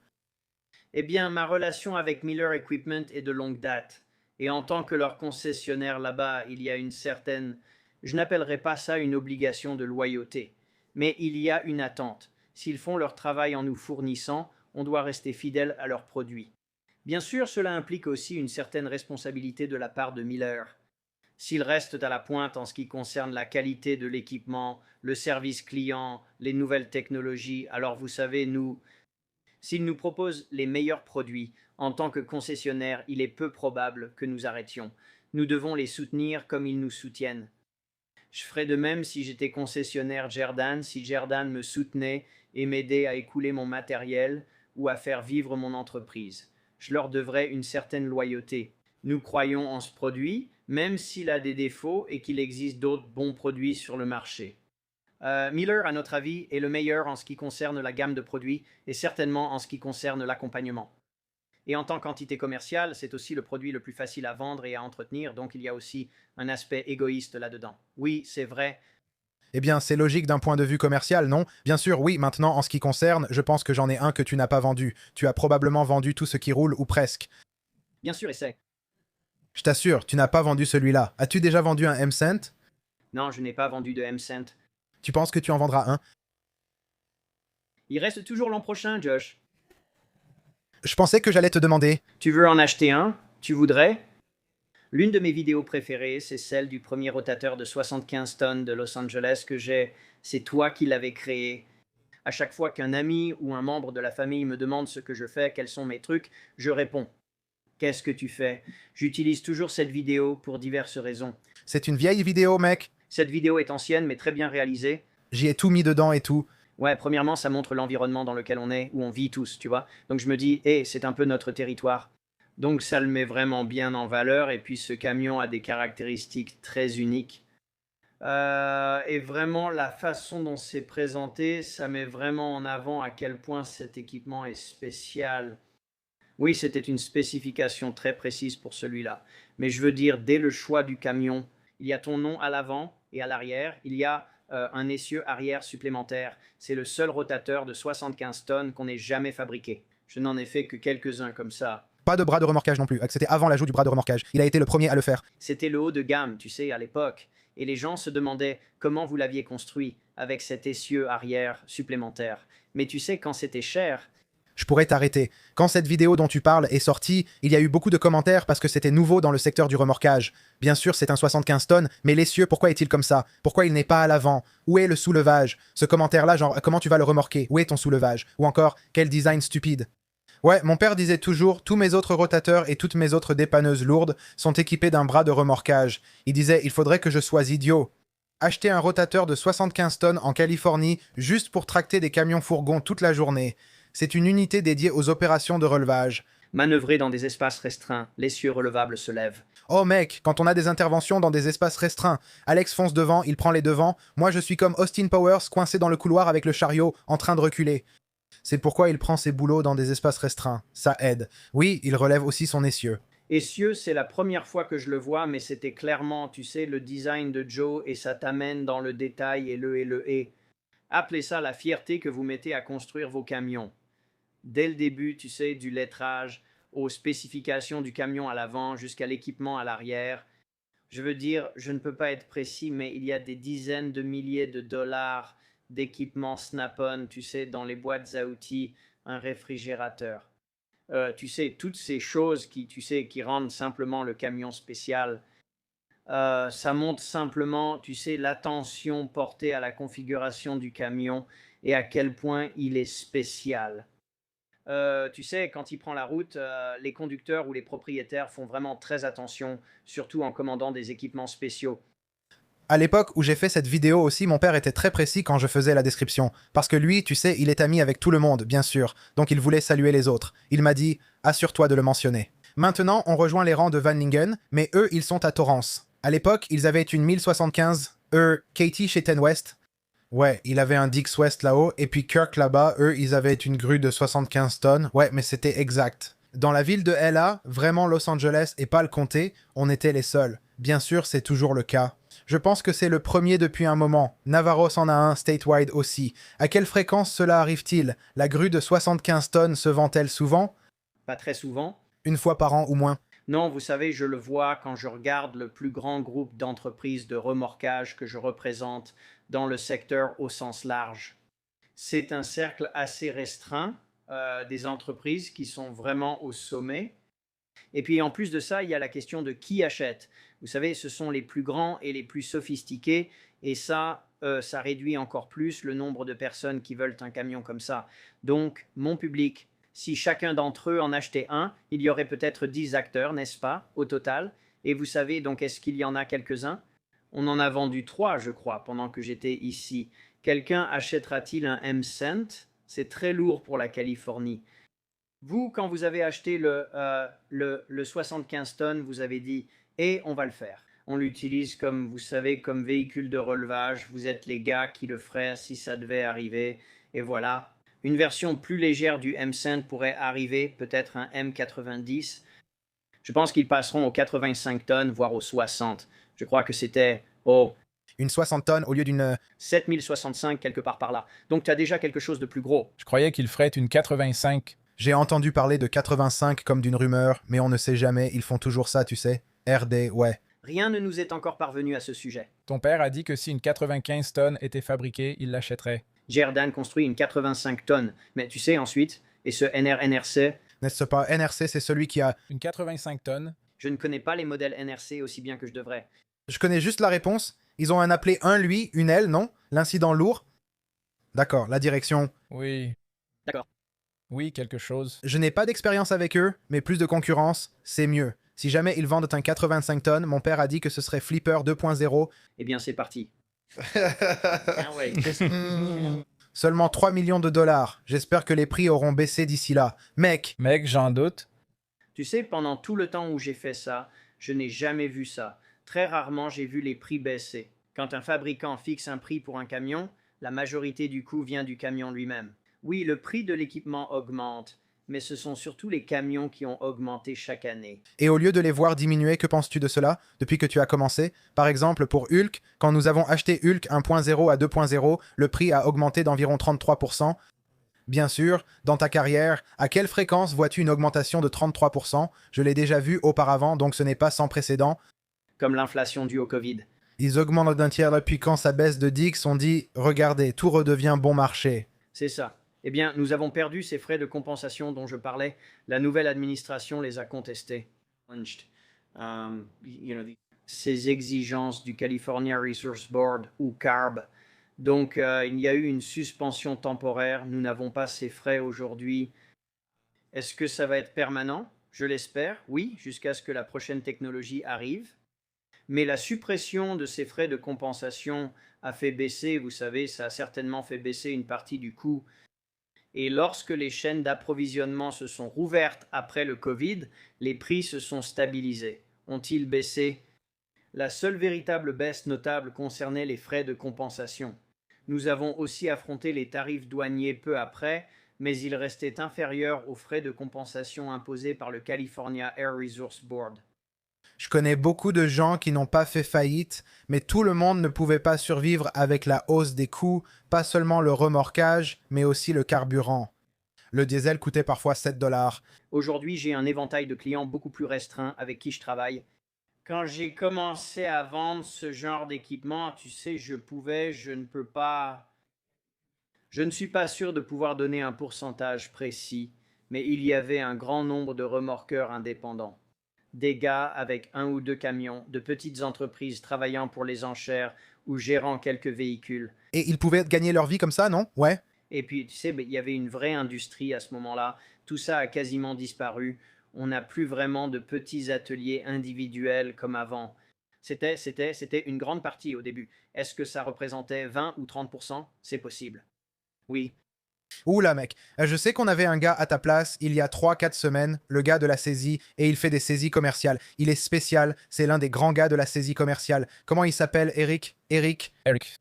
B: Eh bien, ma relation avec Miller Equipment est de longue date. Et en tant que leur concessionnaire là-bas, il y a une certaine... Je n'appellerai pas ça une obligation de loyauté. Mais il y a une attente. S'ils font leur travail en nous fournissant, on doit rester fidèle à leurs produits. Bien sûr, cela implique aussi une certaine responsabilité de la part de Miller. S'ils restent à la pointe en ce qui concerne la qualité de l'équipement, le service client, les nouvelles technologies, alors vous savez, s'ils nous proposent les meilleurs produits, en tant que concessionnaire, il est peu probable que nous arrêtions. Nous devons les soutenir comme ils nous soutiennent. Je ferais de même si j'étais concessionnaire Jerdan, si Jerdan me soutenait et m'aidait à écouler mon matériel ou à faire vivre mon entreprise. Je leur devrais une certaine loyauté. Nous croyons en ce produit, même s'il a des défauts et qu'il existe d'autres bons produits sur le marché. Miller, à notre avis, est le meilleur en ce qui concerne la gamme de produits et certainement en ce qui concerne l'accompagnement. Et en tant qu'entité commerciale, c'est aussi le produit le plus facile à vendre et à entretenir, donc il y a aussi un aspect égoïste là-dedans. Oui, c'est vrai.
A: Eh bien, c'est logique d'un point de vue commercial, non? Bien sûr, oui, maintenant, en ce qui concerne, je pense que j'en ai un que tu n'as pas vendu. Tu as probablement vendu tout ce qui roule, ou presque.
B: Bien sûr, et c'est.
A: Je t'assure, tu n'as pas vendu celui-là. As-tu déjà vendu un M-Cent?
B: Non, je n'ai pas vendu de M-Cent.
A: Tu penses que tu en vendras un?
B: Il reste toujours l'an prochain, Josh.
A: Je pensais que j'allais te demander.
B: Tu veux en acheter un? Tu voudrais? L'une de mes vidéos préférées, c'est celle du premier rotateur de 75 tonnes de Los Angeles que j'ai. C'est toi qui l'avais créé. À chaque fois qu'un ami ou un membre de la famille me demande ce que je fais, quels sont mes trucs, je réponds. Qu'est-ce que tu fais? J'utilise toujours cette vidéo pour diverses raisons.
A: C'est une vieille vidéo, mec.
B: Cette vidéo est ancienne mais très bien réalisée.
A: J'y ai tout mis dedans et tout.
B: Ouais, premièrement, ça montre l'environnement dans lequel on est, où on vit tous, tu vois. Donc je me dis, hé, c'est un peu notre territoire. Donc ça le met vraiment bien en valeur, et puis ce camion a des caractéristiques très uniques. Et vraiment, la façon dont c'est présenté, ça met vraiment en avant à quel point cet équipement est spécial. Oui, c'était une spécification très précise pour celui-là. Mais je veux dire, dès le choix du camion, il y a ton nom à l'avant et à l'arrière, il y a un essieu arrière supplémentaire. C'est le seul rotateur de 75 tonnes qu'on ait jamais fabriqué. Je n'en ai fait que quelques-uns comme ça.
A: Pas de bras de remorquage non plus. C'était avant l'ajout du bras de remorquage. Il a été le premier à le faire.
B: C'était le haut de gamme, tu sais, à l'époque. et les gens se demandaient comment vous l'aviez construit avec cet essieu arrière supplémentaire. Mais tu sais, quand c'était cher,
A: Je pourrais t'arrêter. Quand cette vidéo dont tu parles est sortie, il y a eu beaucoup de commentaires parce que c'était nouveau dans le secteur du remorquage. Bien sûr, c'est un 75 tonnes, mais l'essieu, pourquoi est-il comme ça? Pourquoi il n'est pas à l'avant? Où est le soulevage? Ce commentaire-là, genre, comment tu vas le remorquer? Où est ton soulevage? Ou encore, quel design stupide? Ouais, mon père disait toujours, tous mes autres rotateurs et toutes mes autres dépanneuses lourdes sont équipés d'un bras de remorquage. Il disait, il faudrait que je sois idiot. Acheter un rotateur de 75 tonnes en Californie juste pour tracter des camions fourgons toute la journée. C'est une unité dédiée aux opérations de relevage.
B: manœuvrer dans des espaces restreints, l'essieu relevable se lève.
A: Oh mec, quand on a des interventions dans des espaces restreints, Alex fonce devant, il prend les devants, moi je suis comme Austin Powers coincé dans le couloir avec le chariot en train de reculer. C'est pourquoi il prend ses boulots dans des espaces restreints, ça aide. Oui, il relève aussi son essieu.
B: Essieu, c'est la première fois que je le vois, mais c'était clairement, tu sais, le design de Joe et ça t'amène dans le détail et le et. Appelez ça la fierté que vous mettez à construire vos camions. Dès le début, tu sais, du lettrage aux spécifications du camion à l'avant jusqu'à l'équipement à l'arrière. Je veux dire, je ne peux pas être précis, mais il y a des dizaines de milliers de dollars d'équipements Snap-on, tu sais, dans les boîtes à outils, un réfrigérateur. Tu sais, toutes ces choses qui, tu sais, qui rendent simplement le camion spécial. Ça montre simplement, tu sais, l'attention portée à la configuration du camion et à quel point il est spécial. Tu sais, quand il prend la route, les conducteurs ou les propriétaires font vraiment très attention, surtout en commandant des équipements spéciaux.
A: À l'époque où j'ai fait cette vidéo aussi, mon père était très précis quand je faisais la description. Parce que lui, tu sais, il est ami avec tout le monde, bien sûr. Donc il voulait saluer les autres. Il m'a dit « Assure-toi de le mentionner ». Maintenant, on rejoint les rangs de Van Lingen, mais eux, ils sont à Torrance. À l'époque, ils avaient une 1075, Katie chez Ten West. Ouais, il avait un Dix West là-haut, et puis Kirk là-bas, eux, ils avaient une grue de 75 tonnes. Ouais, mais c'était exact. Dans la ville de LA, vraiment Los Angeles et pas le comté, on était les seuls. Bien sûr, c'est toujours le cas. Je pense que c'est le premier depuis un moment. Navarros en a un, statewide aussi. À quelle fréquence cela arrive-t-il? La grue de 75 tonnes se vend-elle souvent?
B: Pas très souvent.
A: Une fois par an ou moins.
B: Non, vous savez, je le vois quand je regarde le plus grand groupe d'entreprises de remorquage que je représente dans le secteur au sens large. C'est un cercle assez restreint des entreprises qui sont vraiment au sommet. Et puis en plus de ça, il y a la question de qui achète. Vous savez, ce sont les plus grands et les plus sophistiqués, et ça réduit encore plus le nombre de personnes qui veulent un camion comme ça. Donc, mon public, si chacun d'entre eux en achetait un, il y aurait peut-être 10 acteurs, n'est-ce pas, au total? Et vous savez, donc, est-ce qu'il y en a quelques-uns? On en a vendu 3, je crois, pendant que j'étais ici. Quelqu'un achètera-t-il un M-Cent? C'est très lourd pour la Californie. Vous, quand vous avez acheté le 75 tonnes, vous avez dit « et on va le faire ». On l'utilise comme, vous savez, comme véhicule de relevage. Vous êtes les gars qui le feraient si ça devait arriver. Et voilà. Une version plus légère du M-Cent pourrait arriver, peut-être un M90. Je pense qu'ils passeront aux 85 tonnes, voire aux 60. Je crois que c'était,
A: Une 60 tonnes au lieu d'une...
B: 7065, quelque part par là. Donc tu as déjà quelque chose de plus gros.
C: Je croyais qu'il ferait une 85.
A: J'ai entendu parler de 85 comme d'une rumeur, mais on ne sait jamais, ils font toujours ça, tu sais. RD, ouais.
B: Rien ne nous est encore parvenu à ce sujet.
C: Ton père a dit que si une 95 tonnes était fabriquée, il l'achèterait.
B: Jerdan construit une 85 tonnes. Mais tu sais, ensuite, et ce NRNRC,
A: N'est-ce pas NRC, c'est celui qui a...
C: Une 85 tonnes?
B: je ne connais pas les modèles NRC aussi bien que je devrais.
A: Je connais juste la réponse. Ils ont un appelé un lui, une elle, non? L'incident lourd? D'accord, la direction.
C: Oui.
B: D'accord.
C: Oui, quelque chose.
A: Je n'ai pas d'expérience avec eux, mais plus de concurrence, c'est mieux. Si jamais ils vendent un 85 tonnes, mon père a dit que ce serait Flipper 2.0.
B: Eh bien, c'est parti. Ah ouais.
A: Seulement 3 millions de dollars. J'espère que les prix auront baissé d'ici là. Mec,
C: Mec, j'en doute.
B: Tu sais, pendant tout le temps où j'ai fait ça, je n'ai jamais vu ça. Très rarement, j'ai vu les prix baisser. Quand un fabricant fixe un prix pour un camion, la majorité du coût vient du camion lui-même. Oui, le prix de l'équipement augmente, mais ce sont surtout les camions qui ont augmenté chaque année.
A: et au lieu de les voir diminuer, que penses-tu de cela depuis que tu as commencé? Par exemple, pour Hulk, quand nous avons acheté Hulk 1.0 à 2.0, le prix a augmenté d'environ 33%. Bien sûr, dans ta carrière, à quelle fréquence vois-tu une augmentation de 33%? Je l'ai déjà vu auparavant, donc ce n'est pas sans précédent.
B: Comme l'inflation due au Covid.
A: Ils augmentent d'un tiers là, puis quand ça baisse de 10, on dit « Regardez, tout redevient bon marché ».
B: C'est ça. Eh bien, nous avons perdu ces frais de compensation dont je parlais. La nouvelle administration les a contestés. Ces exigences du California Resource Board ou CARB. Donc, il y a eu une suspension temporaire. Nous n'avons pas ces frais aujourd'hui. Est-ce que ça va être permanent? Je l'espère, oui, jusqu'à ce que la prochaine technologie arrive. Mais la suppression de ces frais de compensation a fait baisser, vous savez, ça a certainement fait baisser une partie du coût. Et lorsque les chaînes d'approvisionnement se sont rouvertes après le Covid, les prix se sont stabilisés. Ont-ils baissé? La seule véritable baisse notable concernait les frais de compensation. Nous avons aussi affronté les tarifs douaniers peu après, mais ils restaient inférieurs aux frais de compensation imposés par le California Air Resource Board.
A: Je connais beaucoup de gens qui n'ont pas fait faillite, mais tout le monde ne pouvait pas survivre avec la hausse des coûts, pas seulement le remorquage, mais aussi le carburant. Le diesel coûtait parfois 7 $.
B: Aujourd'hui, j'ai un éventail de clients beaucoup plus restreint avec qui je travaille. Quand j'ai commencé à vendre ce genre d'équipement, tu sais, je ne peux pas... Je ne suis pas sûr de pouvoir donner un pourcentage précis, mais il y avait un grand nombre de remorqueurs indépendants. Des gars avec 1 ou 2 camions, de petites entreprises travaillant pour les enchères ou gérant quelques véhicules.
A: Et ils pouvaient gagner leur vie comme ça, non? Ouais.
B: Et puis, tu sais, il y avait une vraie industrie à ce moment-là. Tout ça a quasiment disparu. On n'a plus vraiment de petits ateliers individuels comme avant. C'était une grande partie au début. Est-ce que ça représentait 20 ou 30%? C'est possible. Oui.
A: Oula mec, je sais qu'on avait un gars à ta place il y a 3-4 semaines, le gars de la saisie, et il fait des saisies commerciales. Il est spécial, c'est l'un des grands gars de la saisie commerciale. Comment il s'appelle, Eric? Eric?
C: Eric.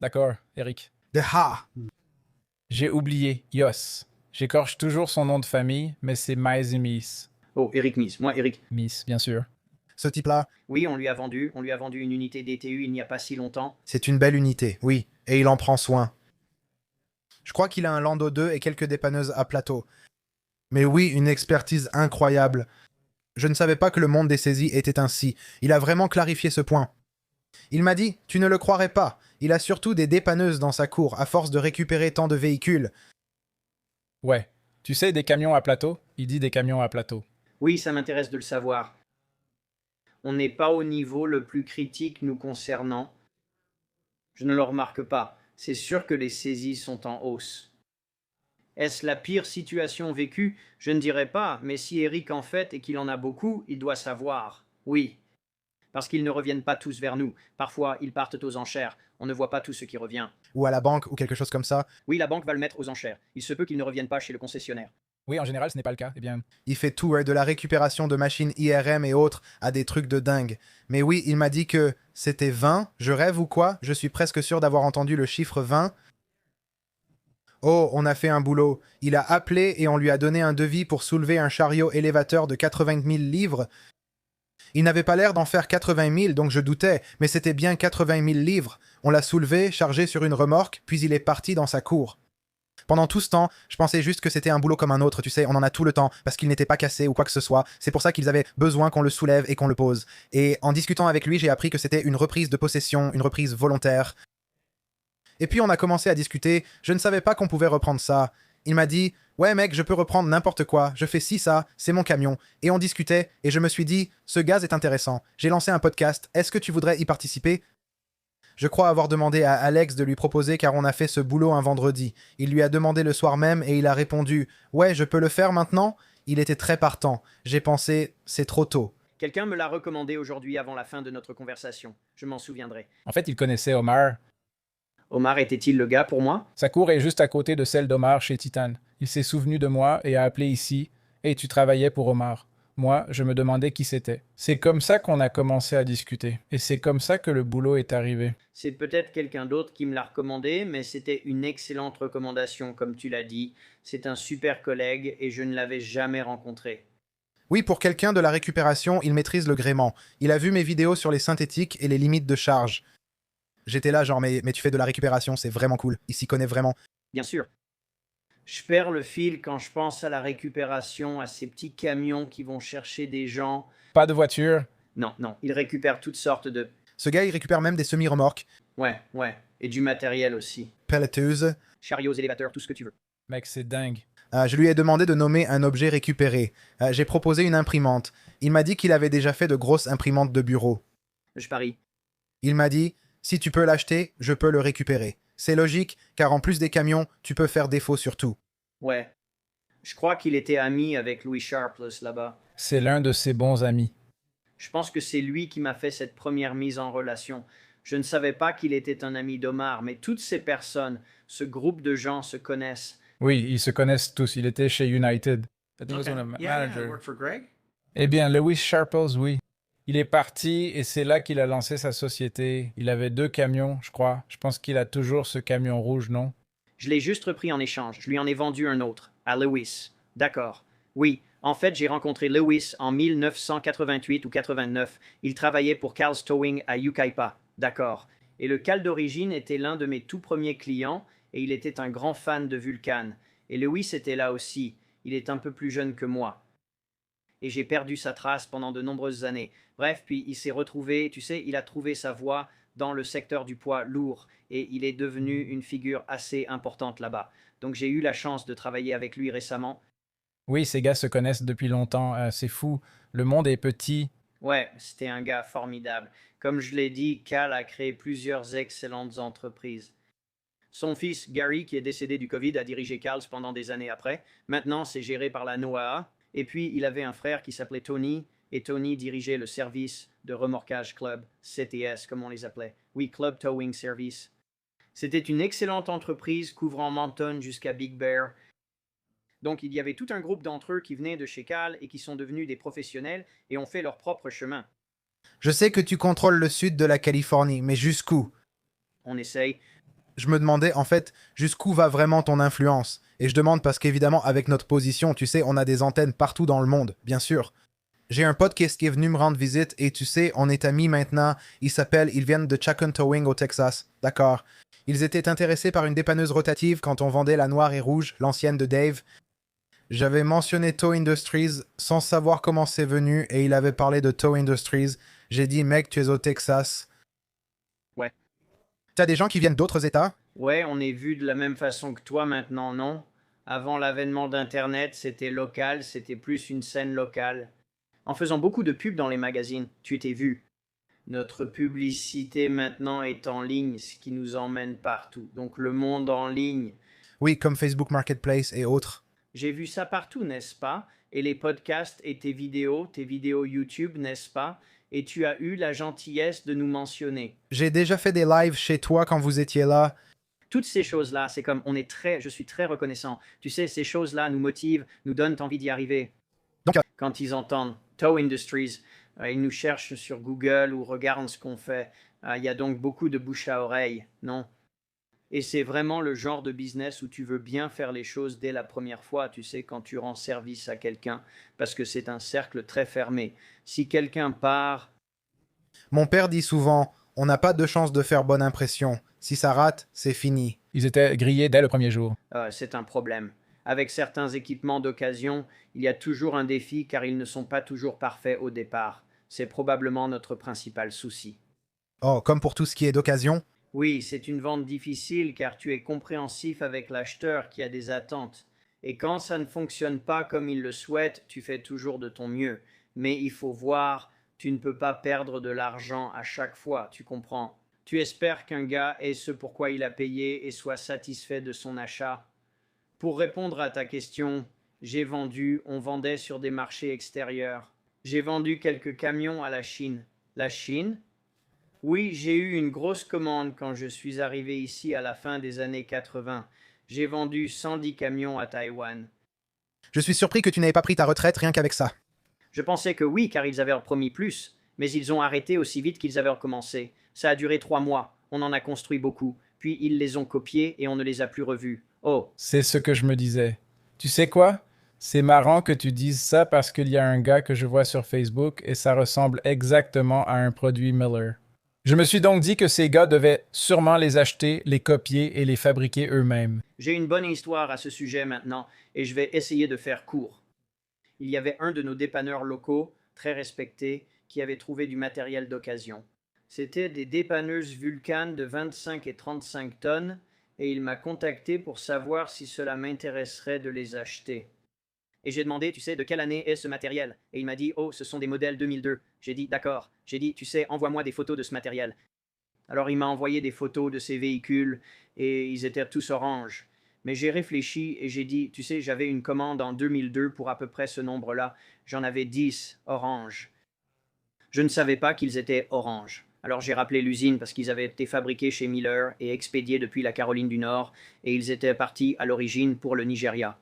C: D'accord, Eric.
A: De Ha!
C: J'ai oublié, Yos. J'écorche toujours son nom de famille, mais c'est Miss.
B: Oh, Eric Mies. Moi, Eric.
C: Miss, bien sûr.
A: Ce type-là,
B: Oui, on lui a vendu une unité DTU il n'y a pas si longtemps.
A: c'est une belle unité, oui, et il en prend soin. Je crois qu'il a un Lando 2 et quelques dépanneuses à plateau. Mais oui, une expertise incroyable. Je ne savais pas que le monde des saisies était ainsi. Il a vraiment clarifié ce point. Il m'a dit, tu ne le croirais pas, il a surtout des dépanneuses dans sa cour, à force de récupérer tant de véhicules.
C: Ouais. Tu sais, des camions à plateau? Il dit des camions à plateau.
B: Oui, ça m'intéresse de le savoir. On n'est pas au niveau le plus critique nous concernant. Je ne le remarque pas. C'est sûr que les saisies sont en hausse. Est-ce la pire situation vécue? Je ne dirais pas, mais si Eric en fait et qu'il en a beaucoup, il doit savoir. Oui. Parce qu'ils ne reviennent pas tous vers nous. Parfois, ils partent aux enchères. On ne voit pas tout ce qui revient.
A: Ou à la banque, ou quelque chose comme ça.
B: Oui, la banque va le mettre aux enchères. Il se peut qu'ils ne reviennent pas chez le concessionnaire.
C: Oui, en général, ce n'est pas le cas. Eh bien,
A: Il fait tout, ouais, de la récupération de machines IRM et autres à des trucs de dingue. Mais oui, il m'a dit que c'était 20. Je rêve ou quoi? Je suis presque sûr d'avoir entendu le chiffre 20. Oh, on a fait un boulot. Il a appelé et on lui a donné un devis pour soulever un chariot élévateur de 80 000 livres. Il n'avait pas l'air d'en faire 80 000, donc je doutais, mais c'était bien 80 000 livres. On l'a soulevé, chargé sur une remorque, puis il est parti dans sa cour. Pendant tout ce temps, je pensais juste que c'était un boulot comme un autre, tu sais, on en a tout le temps, parce qu'il n'était pas cassé ou quoi que ce soit. C'est pour ça qu'ils avaient besoin qu'on le soulève et qu'on le pose. Et en discutant avec lui, j'ai appris que c'était une reprise de possession, une reprise volontaire. Et puis on a commencé à discuter, je ne savais pas qu'on pouvait reprendre ça. Il m'a dit « Ouais mec, je peux reprendre n'importe quoi, je fais ci, ça, c'est mon camion. » Et on discutait, et je me suis dit « Ce gaz est intéressant, j'ai lancé un podcast, est-ce que tu voudrais y participer ?» Je crois avoir demandé à Alex de lui proposer car on a fait ce boulot un vendredi. Il lui a demandé le soir même et il a répondu « Ouais, je peux le faire maintenant ?» Il était très partant. J'ai pensé « C'est trop tôt. »
B: Quelqu'un me l'a recommandé aujourd'hui avant la fin de notre conversation. Je m'en souviendrai.
C: en fait, il connaissait Omar.
B: Omar était-il le gars pour moi?
C: Sa cour est juste à côté de celle d'Omar chez Titan. Il s'est souvenu de moi et a appelé ici. Et tu travaillais pour Omar. Moi, je me demandais qui c'était. C'est comme ça qu'on a commencé à discuter. Et c'est comme ça que le boulot est arrivé.
B: C'est peut-être quelqu'un d'autre qui me l'a recommandé, mais c'était une excellente recommandation, comme tu l'as dit. C'est un super collègue et je ne l'avais jamais rencontré.
A: Oui, pour quelqu'un de la récupération, il maîtrise le gréement. Il a vu mes vidéos sur les synthétiques et les limites de charge. J'étais là genre mais tu fais de la récupération, c'est vraiment cool. Il s'y connaît vraiment.
B: Bien sûr. Je perds le fil quand je pense à la récupération, à ces petits camions qui vont chercher des gens.
C: Pas de voiture.
B: Non, ils récupèrent toutes sortes de...
A: Ce gars, il récupère même des semi-remorques,
B: Ouais. Et du matériel aussi.
A: pelleteuses.
B: Chariots, élévateurs, tout ce que tu veux.
C: Mec, c'est dingue.
A: Je lui ai demandé de nommer un objet récupéré. J'ai proposé une imprimante. Il m'a dit qu'il avait déjà fait de grosses imprimantes de bureau.
B: Je parie.
A: Il m'a dit, si tu peux l'acheter, je peux le récupérer. C'est logique, car en plus des camions, tu peux faire défaut sur tout.
B: Ouais. Je crois qu'il était ami avec Louis Sharpless là-bas.
C: C'est l'un de ses bons amis.
B: Je pense que c'est lui qui m'a fait cette première mise en relation. Je ne savais pas qu'il était un ami d'Omar, mais toutes ces personnes, ce groupe de gens se connaissent.
C: Oui, ils se connaissent tous. Il était chez United. Eh bien, Lewis Sharples, oui. Il est parti et c'est là qu'il a lancé sa société. Il avait 2 camions, je crois. Je pense qu'il a toujours ce camion rouge, non?
B: Je l'ai juste repris en échange. Je lui en ai vendu un autre, à Lewis. D'accord. Oui, en fait, j'ai rencontré Lewis en 1988 ou 89. Il travaillait pour Carl's Towing à Yucaipa. D'accord. Et le Cal d'origine était l'un de mes tout premiers clients et il était un grand fan de Vulcan. Et Lewis était là aussi. Il est un peu plus jeune que moi. Et j'ai perdu sa trace pendant de nombreuses années. Bref, puis il s'est retrouvé, tu sais, il a trouvé sa voie dans le secteur du poids lourd et il est devenu une figure assez importante là-bas. Donc j'ai eu la chance de travailler avec lui récemment.
C: Oui, ces gars se connaissent depuis longtemps. C'est fou. Le monde est petit.
B: Ouais, c'était un gars formidable. Comme je l'ai dit, Cal a créé plusieurs excellentes entreprises. Son fils, Gary, qui est décédé du Covid, a dirigé Carl's pendant des années après. Maintenant, c'est géré par la NOAA. Et puis, il avait un frère qui s'appelait Tony, et Tony dirigeait le service de remorquage club, CTS, comme on les appelait. Oui, Club Towing Service. C'était une excellente entreprise couvrant Moncton jusqu'à Big Bear. Donc, il y avait tout un groupe d'entre eux qui venaient de chez Cal et qui sont devenus des professionnels et ont fait leur propre chemin.
A: Je sais que tu contrôles le sud de la Californie, mais jusqu'où?
B: On essaye.
A: Je me demandais, en fait, jusqu'où va vraiment ton influence? Et je demande parce qu'évidemment, avec notre position, tu sais, on a des antennes partout dans le monde, bien sûr. J'ai un pote qui est venu me rendre visite et tu sais, on est amis maintenant. Ils viennent de Chacon Towing au Texas. D'accord. Ils étaient intéressés par une dépanneuse rotative quand on vendait la noire et rouge, l'ancienne de Dave. J'avais mentionné Tow Industries sans savoir comment c'est venu et il avait parlé de Tow Industries. J'ai dit, mec, tu es au Texas.
B: Ouais.
A: T'as des gens qui viennent d'autres États?
B: Ouais, on est vu de la même façon que toi maintenant, non? Avant l'avènement d'Internet, c'était local, c'était plus une scène locale. En faisant beaucoup de pubs dans les magazines, tu étais vu. Notre publicité maintenant est en ligne, ce qui nous emmène partout. Donc le monde en ligne.
A: Oui, comme Facebook Marketplace et autres.
B: J'ai vu ça partout, n'est-ce pas? Et les podcasts et tes vidéos YouTube, n'est-ce pas? Et tu as eu la gentillesse de nous mentionner.
A: J'ai déjà fait des lives chez toi quand vous étiez là.
B: Toutes ces choses-là, c'est comme je suis très reconnaissant. Tu sais, ces choses-là nous motivent, nous donnent envie d'y arriver.
A: Donc,
B: Quand ils entendent Tow Industries, ils nous cherchent sur Google ou regardent ce qu'on fait. Il y a donc beaucoup de bouche à oreille, non? Et c'est vraiment le genre de business où tu veux bien faire les choses dès la première fois, tu sais, quand tu rends service à quelqu'un, parce que c'est un cercle très fermé. Si quelqu'un part,
A: mon père dit souvent, on n'a pas de chance de faire bonne impression. Si ça rate, c'est fini.
C: Ils étaient grillés dès le premier jour.
B: c'est un problème. Avec certains équipements d'occasion, il y a toujours un défi car ils ne sont pas toujours parfaits au départ. C'est probablement notre principal souci.
A: Oh, comme pour tout ce qui est d'occasion?
B: Oui, c'est une vente difficile car tu es compréhensif avec l'acheteur qui a des attentes. Et quand ça ne fonctionne pas comme il le souhaite, tu fais toujours de ton mieux. Mais il faut voir, tu ne peux pas perdre de l'argent à chaque fois, tu comprends. Tu espères qu'un gars ait ce pourquoi il a payé et soit satisfait de son achat. Pour répondre à ta question, on vendait sur des marchés extérieurs. J'ai vendu quelques camions à la Chine. La Chine? Oui, j'ai eu une grosse commande quand je suis arrivé ici à la fin des années 80. J'ai vendu 110 camions à Taïwan.
A: Je suis surpris que tu n'aies pas pris ta retraite rien qu'avec ça.
B: Je pensais que oui, car ils avaient promis plus, mais ils ont arrêté aussi vite qu'ils avaient recommencé. Ça a duré 3 mois, on en a construit beaucoup, puis ils les ont copiés et on ne les a plus revus. Oh,
C: C'est ce que je me disais. Tu sais quoi? C'est marrant que tu dises ça parce qu'il y a un gars que je vois sur Facebook et ça ressemble exactement à un produit Miller. Je me suis donc dit que ces gars devaient sûrement les acheter, les copier et les fabriquer eux-mêmes.
B: j'ai une bonne histoire à ce sujet maintenant, et je vais essayer de faire court. Il y avait un de nos dépanneurs locaux, très respecté, qui avait trouvé du matériel d'occasion. C'était des dépanneuses Vulcan de 25 et 35 tonnes et il m'a contacté pour savoir si cela m'intéresserait de les acheter. Et j'ai demandé, tu sais, de quelle année est ce matériel? Et il m'a dit, oh, ce sont des modèles 2002. J'ai dit, d'accord. J'ai dit, tu sais, envoie-moi des photos de ce matériel. Alors il m'a envoyé des photos de ces véhicules et ils étaient tous oranges. Mais j'ai réfléchi et j'ai dit, tu sais, j'avais une commande en 2002 pour à peu près ce nombre-là. J'en avais 10 oranges. Je ne savais pas qu'ils étaient oranges. Alors j'ai rappelé l'usine parce qu'ils avaient été fabriqués chez Miller et expédiés depuis la Caroline du Nord et ils étaient partis à l'origine pour le Nigeria.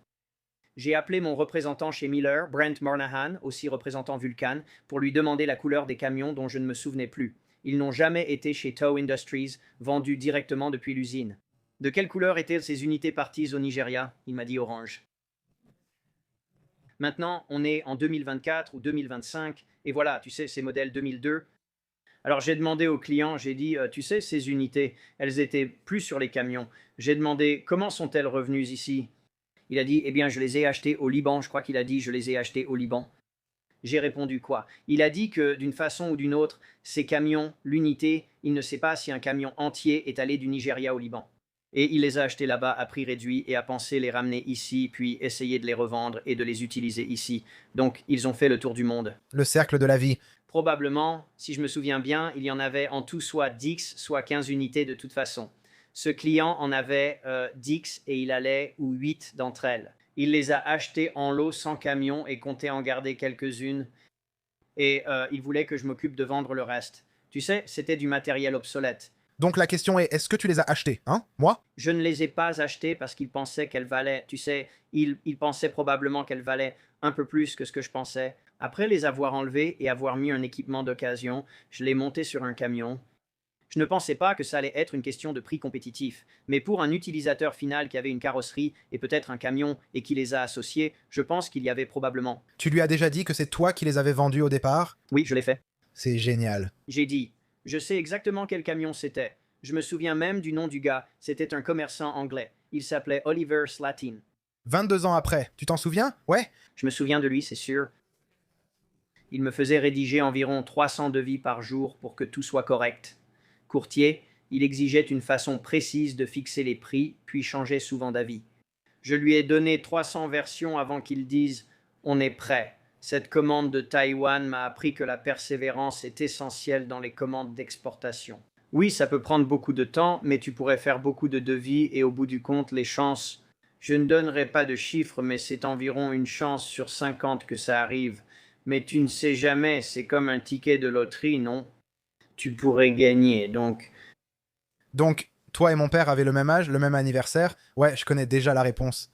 B: J'ai appelé mon représentant chez Miller, Brent Moynihan, aussi représentant Vulcan, pour lui demander la couleur des camions dont je ne me souvenais plus. Ils n'ont jamais été chez Tow Industries, vendus directement depuis l'usine. De quelle couleur étaient ces unités parties au Nigeria? Il m'a dit orange. Maintenant, on est en 2024 ou 2025, et voilà, tu sais, ces modèles 2002. Alors j'ai demandé au client, j'ai dit, tu sais, ces unités, elles étaient plus sur les camions. J'ai demandé, comment sont-elles revenues ici? Il a dit, eh bien, je les ai achetées au Liban. Je crois qu'il a dit, je les ai achetées au Liban. J'ai répondu quoi? Il a dit que d'une façon ou d'une autre, ces camions, l'unité, il ne sait pas si un camion entier est allé du Nigeria au Liban. Et il les a achetés là-bas à prix réduit et a pensé les ramener ici, puis essayer de les revendre et de les utiliser ici. Donc, ils ont fait le tour du monde.
A: Le cercle de la vie.
B: Probablement, si je me souviens bien, il y en avait en tout soit 10, soit 15 unités de toute façon. Ce client en avait 10 et il allait ou 8 d'entre elles. Il les a achetées en lot sans camion et comptait en garder quelques-unes. Et il voulait que je m'occupe de vendre le reste. Tu sais, c'était du matériel obsolète.
A: Donc la question est, est-ce que tu les as achetés, hein? Moi?
B: Je ne les ai pas achetées parce qu'il pensait qu'elles valaient, tu sais, il pensait probablement qu'elles valaient un peu plus que ce que je pensais. Après les avoir enlevées et avoir mis un équipement d'occasion, je les montais sur un camion. Je ne pensais pas que ça allait être une question de prix compétitif, mais pour un utilisateur final qui avait une carrosserie et peut-être un camion et qui les a associés, je pense qu'il y avait probablement.
A: Tu lui as déjà dit que c'est toi qui les avais vendus au départ?
B: Oui, je l'ai fait.
A: C'est génial.
B: J'ai dit, je sais exactement quel camion c'était. Je me souviens même du nom du gars. C'était un commerçant anglais. Il s'appelait Oliver Slatin.
A: 22 ans après, tu t'en souviens? Ouais?
B: Je me souviens de lui, c'est sûr. Il me faisait rédiger environ 300 devis par jour pour que tout soit correct. Courtier, il exigeait une façon précise de fixer les prix, puis changeait souvent d'avis. Je lui ai donné 300 versions avant qu'il dise « On est prêt ». Cette commande de Taïwan m'a appris que la persévérance est essentielle dans les commandes d'exportation. Oui, ça peut prendre beaucoup de temps, mais tu pourrais faire beaucoup de devis et au bout du compte, les chances... Je ne donnerai pas de chiffres, mais c'est environ une chance sur 50 que ça arrive. Mais tu ne sais jamais, c'est comme un ticket de loterie, non? Tu pourrais gagner, donc...
A: Donc, toi et mon père avaient le même âge, le même anniversaire? Ouais, je connais déjà la réponse.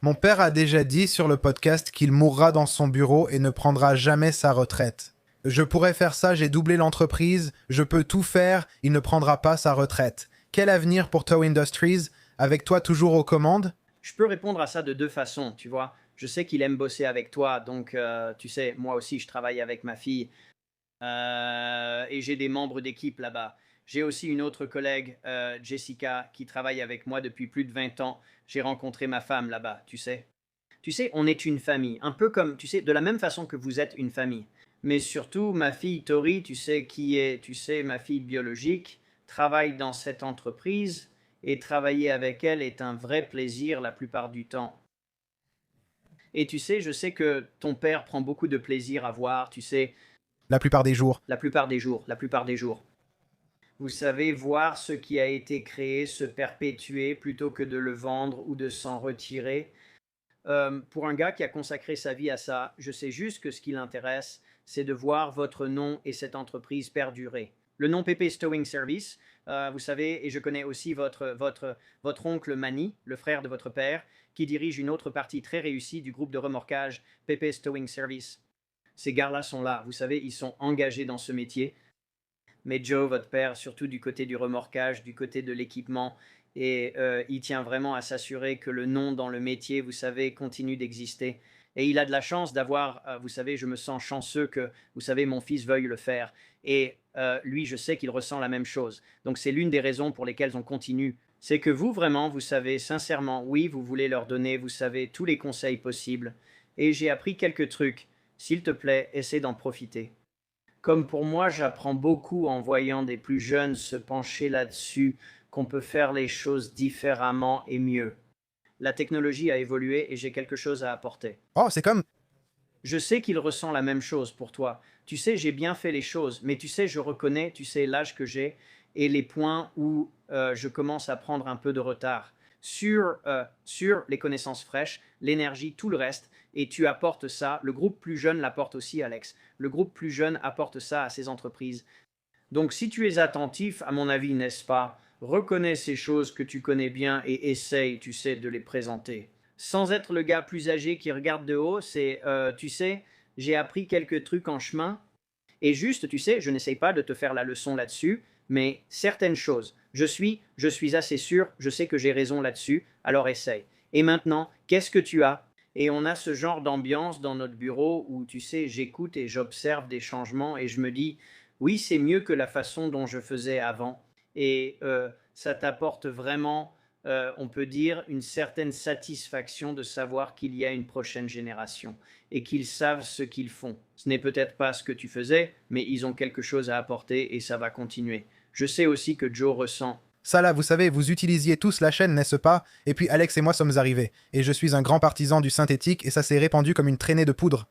A: Mon père a déjà dit sur le podcast qu'il mourra dans son bureau et ne prendra jamais sa retraite. Je pourrais faire ça, j'ai doublé l'entreprise, je peux tout faire, il ne prendra pas sa retraite. Quel avenir pour Tow Industries, avec toi toujours aux commandes?
B: Je peux répondre à ça de deux façons, tu vois. Je sais qu'il aime bosser avec toi, donc tu sais, moi aussi je travaille avec ma fille et j'ai des membres d'équipe là-bas. J'ai aussi une autre collègue, Jessica, qui travaille avec moi depuis plus de 20 ans. J'ai rencontré ma femme là-bas, tu sais. Tu sais, on est une famille, un peu comme, tu sais, de la même façon que vous êtes une famille. Mais surtout, ma fille Tori, tu sais qui est, tu sais, ma fille biologique, travaille dans cette entreprise et travailler avec elle est un vrai plaisir la plupart du temps. Et tu sais, je sais que ton père prend beaucoup de plaisir à voir, tu sais,
A: La plupart des jours.
B: la plupart des jours. Vous savez, voir ce qui a été créé se perpétuer plutôt que de le vendre ou de s'en retirer. Pour un gars qui a consacré sa vie à ça, je sais juste que ce qui l'intéresse, c'est de voir votre nom et cette entreprise perdurer. Le nom PP Stowing Service, vous savez, et je connais aussi votre oncle Manny, le frère de votre père, qui dirige une autre partie très réussie du groupe de remorquage PP Stowing Service. Ces gars-là sont là, vous savez, ils sont engagés dans ce métier. Mais Joe, votre père, surtout du côté du remorquage, du côté de l'équipement, et il tient vraiment à s'assurer que le nom dans le métier, vous savez, continue d'exister. Et il a de la chance d'avoir, vous savez, je me sens chanceux que, vous savez, mon fils veuille le faire. Et lui, je sais qu'il ressent la même chose. Donc c'est l'une des raisons pour lesquelles on continue. C'est que vous, vraiment, vous savez, sincèrement, oui, vous voulez leur donner, vous savez, tous les conseils possibles. Et j'ai appris quelques trucs. S'il te plaît, essaie d'en profiter. Comme pour moi, j'apprends beaucoup en voyant des plus jeunes se pencher là-dessus, qu'on peut faire les choses différemment et mieux. La technologie a évolué et j'ai quelque chose à apporter.
A: Oh, c'est comme...
B: Je sais qu'il ressent la même chose pour toi. Tu sais, j'ai bien fait les choses, mais tu sais, je reconnais, tu sais, l'âge que j'ai et les points où je commence à prendre un peu de retard sur les connaissances fraîches, l'énergie, tout le reste. Et tu apportes ça. Le groupe plus jeune l'apporte aussi, Alex. Le groupe plus jeune apporte ça à ses entreprises. Donc, si tu es attentif, à mon avis, n'est-ce pas, reconnais ces choses que tu connais bien et essaye, tu sais, de les présenter. Sans être le gars plus âgé qui regarde de haut, c'est, tu sais, j'ai appris quelques trucs en chemin et juste, tu sais, je n'essaye pas de te faire la leçon là-dessus, mais certaines choses, je suis assez sûr, je sais que j'ai raison là-dessus, alors essaye. Et maintenant, qu'est-ce que tu as? Et on a ce genre d'ambiance dans notre bureau où, tu sais, j'écoute et j'observe des changements et je me dis, oui, c'est mieux que la façon dont je faisais avant. Et ça t'apporte vraiment, on peut dire, une certaine satisfaction de savoir qu'il y a une prochaine génération et qu'ils savent ce qu'ils font. Ce n'est peut-être pas ce que tu faisais, mais ils ont quelque chose à apporter et ça va continuer. Je sais aussi que Joe ressent.
A: Ça là, vous savez, vous utilisiez tous la chaîne, n'est-ce pas? Et puis Alex et moi sommes arrivés. Et je suis un grand partisan du synthétique et ça s'est répandu comme une traînée de poudre.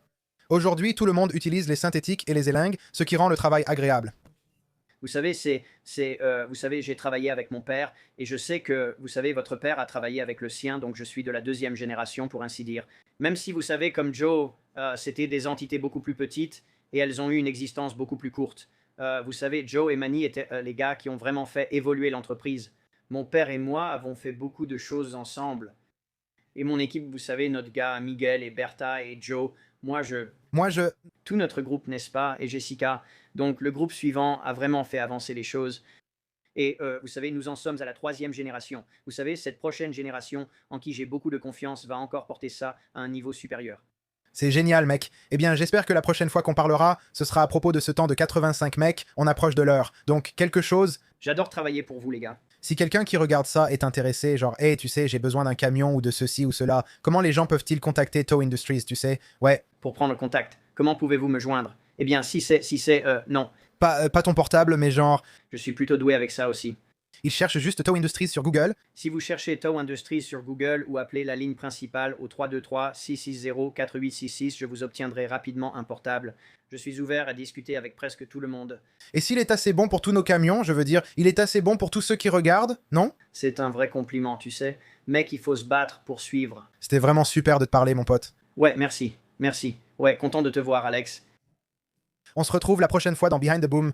A: Aujourd'hui, tout le monde utilise les synthétiques et les élingues, ce qui rend le travail agréable.
B: Vous savez, vous savez, j'ai travaillé avec mon père et je sais que, vous savez, votre père a travaillé avec le sien, donc je suis de la deuxième génération, pour ainsi dire. Même si, vous savez, comme Joe, c'était des entités beaucoup plus petites et elles ont eu une existence beaucoup plus courte. Vous savez, Joe et Manny étaient les gars qui ont vraiment fait évoluer l'entreprise. Mon père et moi avons fait beaucoup de choses ensemble. Et mon équipe, vous savez, notre gars Miguel et Bertha et Joe, moi je,
A: Moi, je...
B: tout notre groupe, n'est-ce pas, et Jessica. Donc le groupe suivant a vraiment fait avancer les choses. Et vous savez, nous en sommes à la troisième génération. Vous savez, cette prochaine génération, en qui j'ai beaucoup de confiance, va encore porter ça à un niveau supérieur.
A: C'est génial, mec. Eh bien, j'espère que la prochaine fois qu'on parlera, ce sera à propos de ce temps de 85 mecs, on approche de l'heure. Donc, quelque chose...
B: J'adore travailler pour vous, les gars.
A: Si quelqu'un qui regarde ça est intéressé, genre, hey, tu sais, j'ai besoin d'un camion ou de ceci ou cela, comment les gens peuvent-ils contacter Tow Industries, tu sais? Ouais,
B: Pour prendre contact, comment pouvez-vous me joindre? Eh bien, non,
A: pas ton portable, mais genre,
B: je suis plutôt doué avec ça aussi.
A: ils cherchent juste Tow Industries sur Google.
B: Si vous cherchez Tow Industries sur Google ou appelez la ligne principale au 323-660-4866, je vous obtiendrai rapidement un portable. Je suis ouvert à discuter avec presque tout le monde.
A: Et s'il est assez bon pour tous nos camions, je veux dire, il est assez bon pour tous ceux qui regardent, non?
B: C'est un vrai compliment, tu sais. Mec, il faut se battre pour suivre.
A: C'était vraiment super de te parler, mon pote.
B: Ouais, merci. Merci. Ouais, content de te voir, Alex.
A: On se retrouve la prochaine fois dans Behind the Boom.